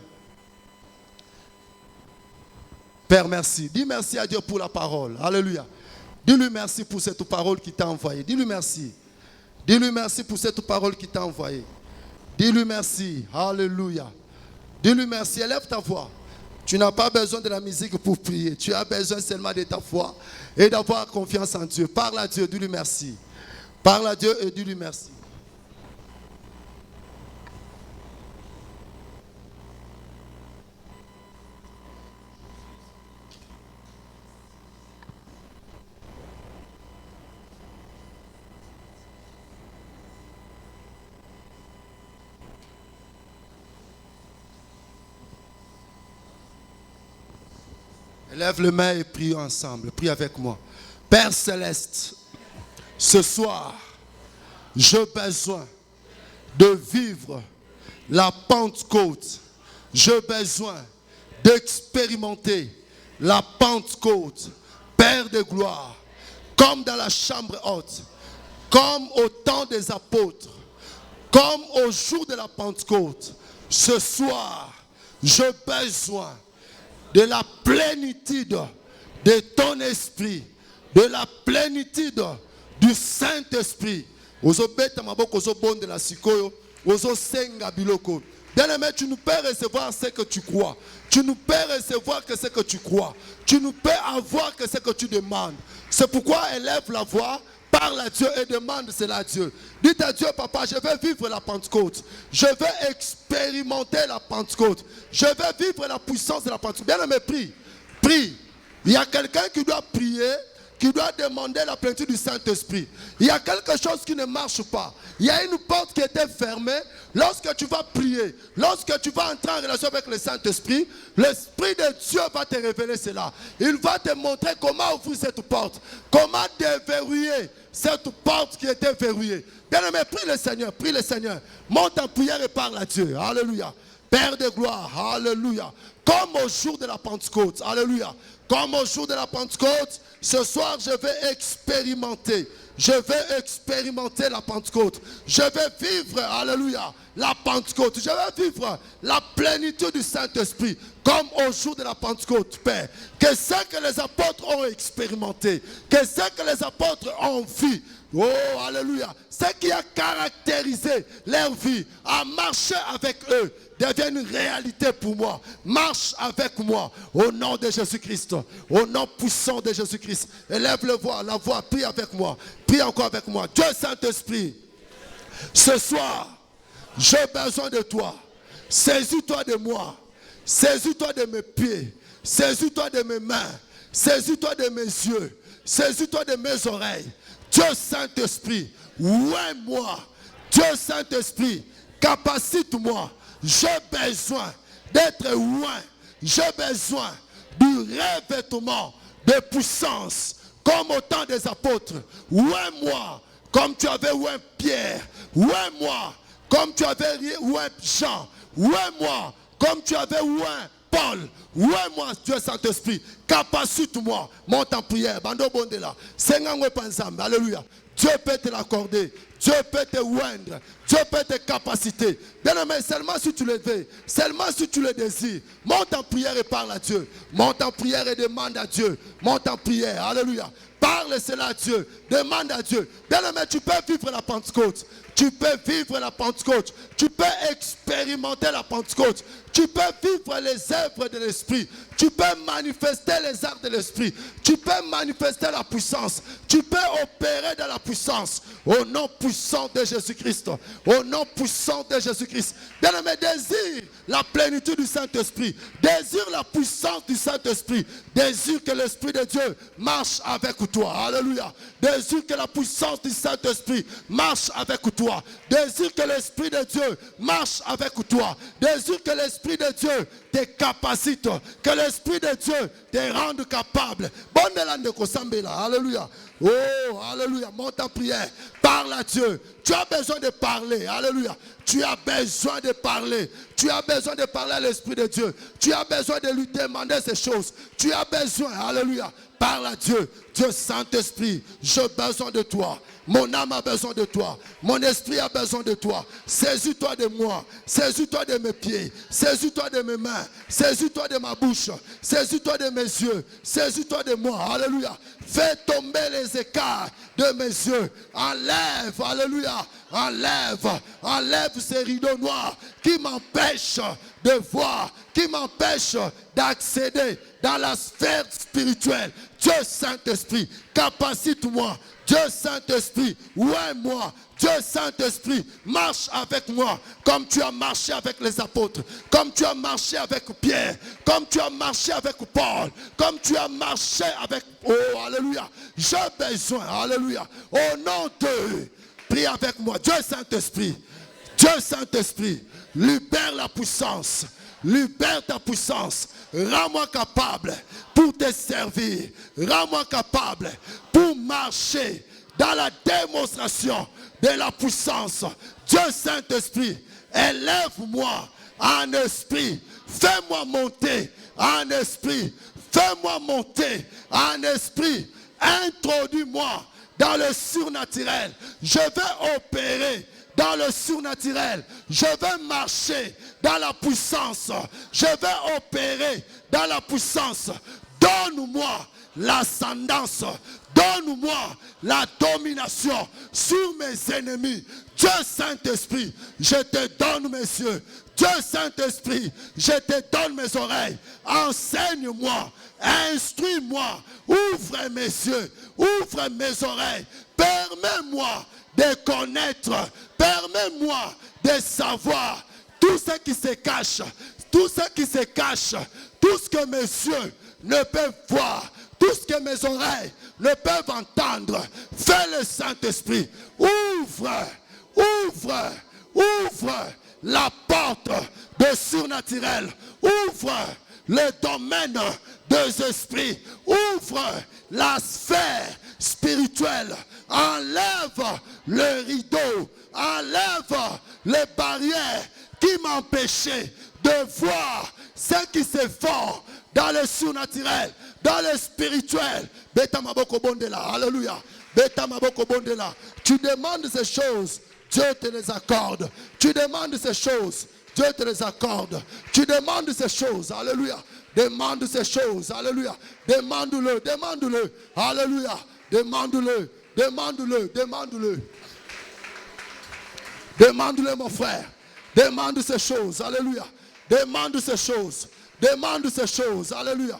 Speaker 1: Père, merci. Dis merci à Dieu pour la parole. Alléluia. Dis-lui merci pour cette parole qui t'a envoyé. Dis-lui merci. Dis-lui merci pour cette parole qui t'a envoyé. Dis-lui merci. Alléluia. Dis-lui merci. Élève ta voix. Tu n'as pas besoin de la musique pour prier. Tu as besoin seulement de ta foi et d'avoir confiance en Dieu. Parle à Dieu, dis-lui merci. Parle à Dieu et dis-lui merci. Lève les mains et prie ensemble. Prie avec moi. Père Céleste, ce soir, j'ai besoin de vivre la Pentecôte. J'ai besoin d'expérimenter la Pentecôte. Père de gloire, comme dans la chambre haute, comme au temps des apôtres, comme au jour de la Pentecôte. Ce soir, j'ai besoin de la plénitude de ton esprit. de la plénitude du Saint-Esprit. Bien-aimé, tu ne peux recevoir ce que tu crois. Tu ne peux recevoir que ce que tu crois. Tu ne peux avoir que ce que tu demandes. C'est pourquoi élève la voix, parle à Dieu et demande cela à Dieu. Dites à Dieu, papa, je vais vivre la Pentecôte. Je vais expérimenter la Pentecôte. Je vais vivre la puissance de la Pentecôte. Bien-aimé, prie. Prie. Il y a quelqu'un qui doit prier, qui doit demander la plénitude du Saint-Esprit. Il y a quelque chose qui ne marche pas. Il y a une porte qui était fermée. Lorsque tu vas prier, lorsque tu vas entrer en relation avec le Saint-Esprit, l'Esprit de Dieu va te révéler cela. Il va te montrer comment ouvrir cette porte, comment déverrouiller cette porte qui était verrouillée. Bien-aimé, prie le Seigneur, prie le Seigneur. Monte en prière et parle à Dieu. Alléluia. Père de gloire, alléluia. Comme au jour de la Pentecôte, alléluia. Comme au jour de la Pentecôte, ce soir je vais expérimenter. Je vais expérimenter la Pentecôte. Je vais vivre, alléluia, la Pentecôte. Je vais vivre la plénitude du Saint-Esprit comme au jour de la Pentecôte, Père. Que ce que les apôtres ont expérimenté, que ce que les apôtres ont vu, oh, alléluia, ce qui a caractérisé leur vie, à marcher avec eux, devient une réalité pour moi. Marche avec moi au nom de Jésus-Christ. Au nom puissant de Jésus-Christ. Élève la voix, prie avec moi. Prie encore avec moi. Dieu Saint-Esprit, ce soir, j'ai besoin de toi. Saisis-toi de moi. Saisis-toi de mes pieds. Saisis-toi de mes mains. Saisis-toi de mes yeux. Saisis-toi de mes oreilles. Dieu Saint-Esprit, ouais-moi. Dieu Saint-Esprit, capacite-moi. J'ai besoin d'être loin. J'ai besoin du revêtement de puissance comme au temps des apôtres. Ouais-moi comme tu avais oué Pierre. Ouais-moi comme tu avais oué Jean. Ouais-moi comme tu avais oué Paul. Ouais-moi, Dieu Saint-Esprit. Capacite-moi. Monte en prière. Bando Bondela. Sengangwe Panzambe. Alléluia. Dieu peut te l'accorder. Dieu peut te oindre. Dieu peut te capaciter. Bien-aimé, seulement si tu le veux, seulement si tu le désires, monte en prière et parle à Dieu. Monte en prière et demande à Dieu. Monte en prière. Alléluia. Parle cela à Dieu. Demande à Dieu. Bien-aimé, tu peux vivre la Pentecôte. Tu peux vivre la Pentecôte. Tu peux expérimenter la Pentecôte. Tu peux vivre les œuvres de l'Esprit. Tu peux manifester les arts de l'Esprit. Tu peux manifester la puissance. Tu peux opérer dans la puissance. Au nom puissant de Jésus-Christ. Au nom puissant de Jésus-Christ. Bien-aimé, désire la plénitude du Saint-Esprit. Désire la puissance du Saint-Esprit. Désire que l'Esprit de Dieu marche avec toi. Alléluia. Désire que la puissance du Saint-Esprit marche avec toi. Désire que l'Esprit de Dieu marche avec toi. Désire que l'Esprit de Dieu te capacite. Que l'Esprit de Dieu te rende capable. Alléluia. Oh, alléluia. Monte en prière. Parle à Dieu. Tu as besoin de parler. Alléluia. Tu as besoin de parler. Tu as besoin de parler à l'Esprit de Dieu. Tu as besoin de lui demander ces choses. Tu as besoin. Alléluia. Parle à Dieu. Dieu Saint-Esprit, j'ai besoin de toi. Mon âme a besoin de toi. Mon esprit a besoin de toi. Saisis-toi de moi. Saisis-toi de mes pieds. Saisis-toi de mes mains. Saisis-toi de ma bouche. Saisis-toi de mes yeux. Saisis-toi de moi. Alléluia. Fais tomber les écarts de mes yeux. Enlève. Alléluia. Enlève ces rideaux noirs qui m'empêchent de voir, qui m'empêchent d'accéder dans la sphère spirituelle. Dieu Saint-Esprit, capacite-moi. Dieu Saint-Esprit, ouais-moi. Dieu Saint-Esprit, marche avec moi comme tu as marché avec les apôtres, comme tu as marché avec Pierre, comme tu as marché avec Paul, comme tu as marché avec... Oh, alléluia. J'ai besoin, alléluia. Au nom de... Prie avec moi. Dieu Saint-Esprit, Dieu Saint-Esprit, libère la puissance. Libère ta puissance. Rends-moi capable pour te servir. Rends-moi capable pour marcher dans la démonstration de la puissance. Dieu Saint-Esprit, élève-moi en esprit. Fais-moi monter en esprit. Fais-moi monter en esprit. Introduis-moi dans le surnaturel. Je vais opérer dans le surnaturel. Je vais marcher dans la puissance. Je vais opérer dans la puissance. Donne-moi l'ascendance. Donne-moi la domination sur mes ennemis. Dieu Saint-Esprit, je te donne mes yeux. Dieu Saint-Esprit, je te donne mes oreilles. Enseigne-moi, instruis-moi, ouvre mes yeux, ouvre mes oreilles. Permets-moi de connaître, permets-moi de savoir tout ce qui se cache, tout ce qui se cache, tout ce que mes yeux ne peuvent voir, tout ce que mes oreilles ne peuvent entendre. Fais le Saint-Esprit, ouvre la porte de surnaturel, ouvre le domaine des esprits, ouvre la sphère spirituelle, enlève le rideau, enlève les barrières qui m'empêchaient de voir ce qui se fait dans le surnaturel, dans le spirituel. Beta maboko bondela, alléluia. Beta maboko bondela. Tu demandes ces choses, Dieu te les accorde. Tu demandes ces choses, Dieu te les accorde. Tu demandes ces choses, alléluia. Demande ces choses, alléluia. Demande-le, demande-le, alléluia. Demande-le, demande-le, demande-le. Demande-le, mon frère. Demande ces choses, alléluia. Demande ces choses. Demande ces choses, alléluia.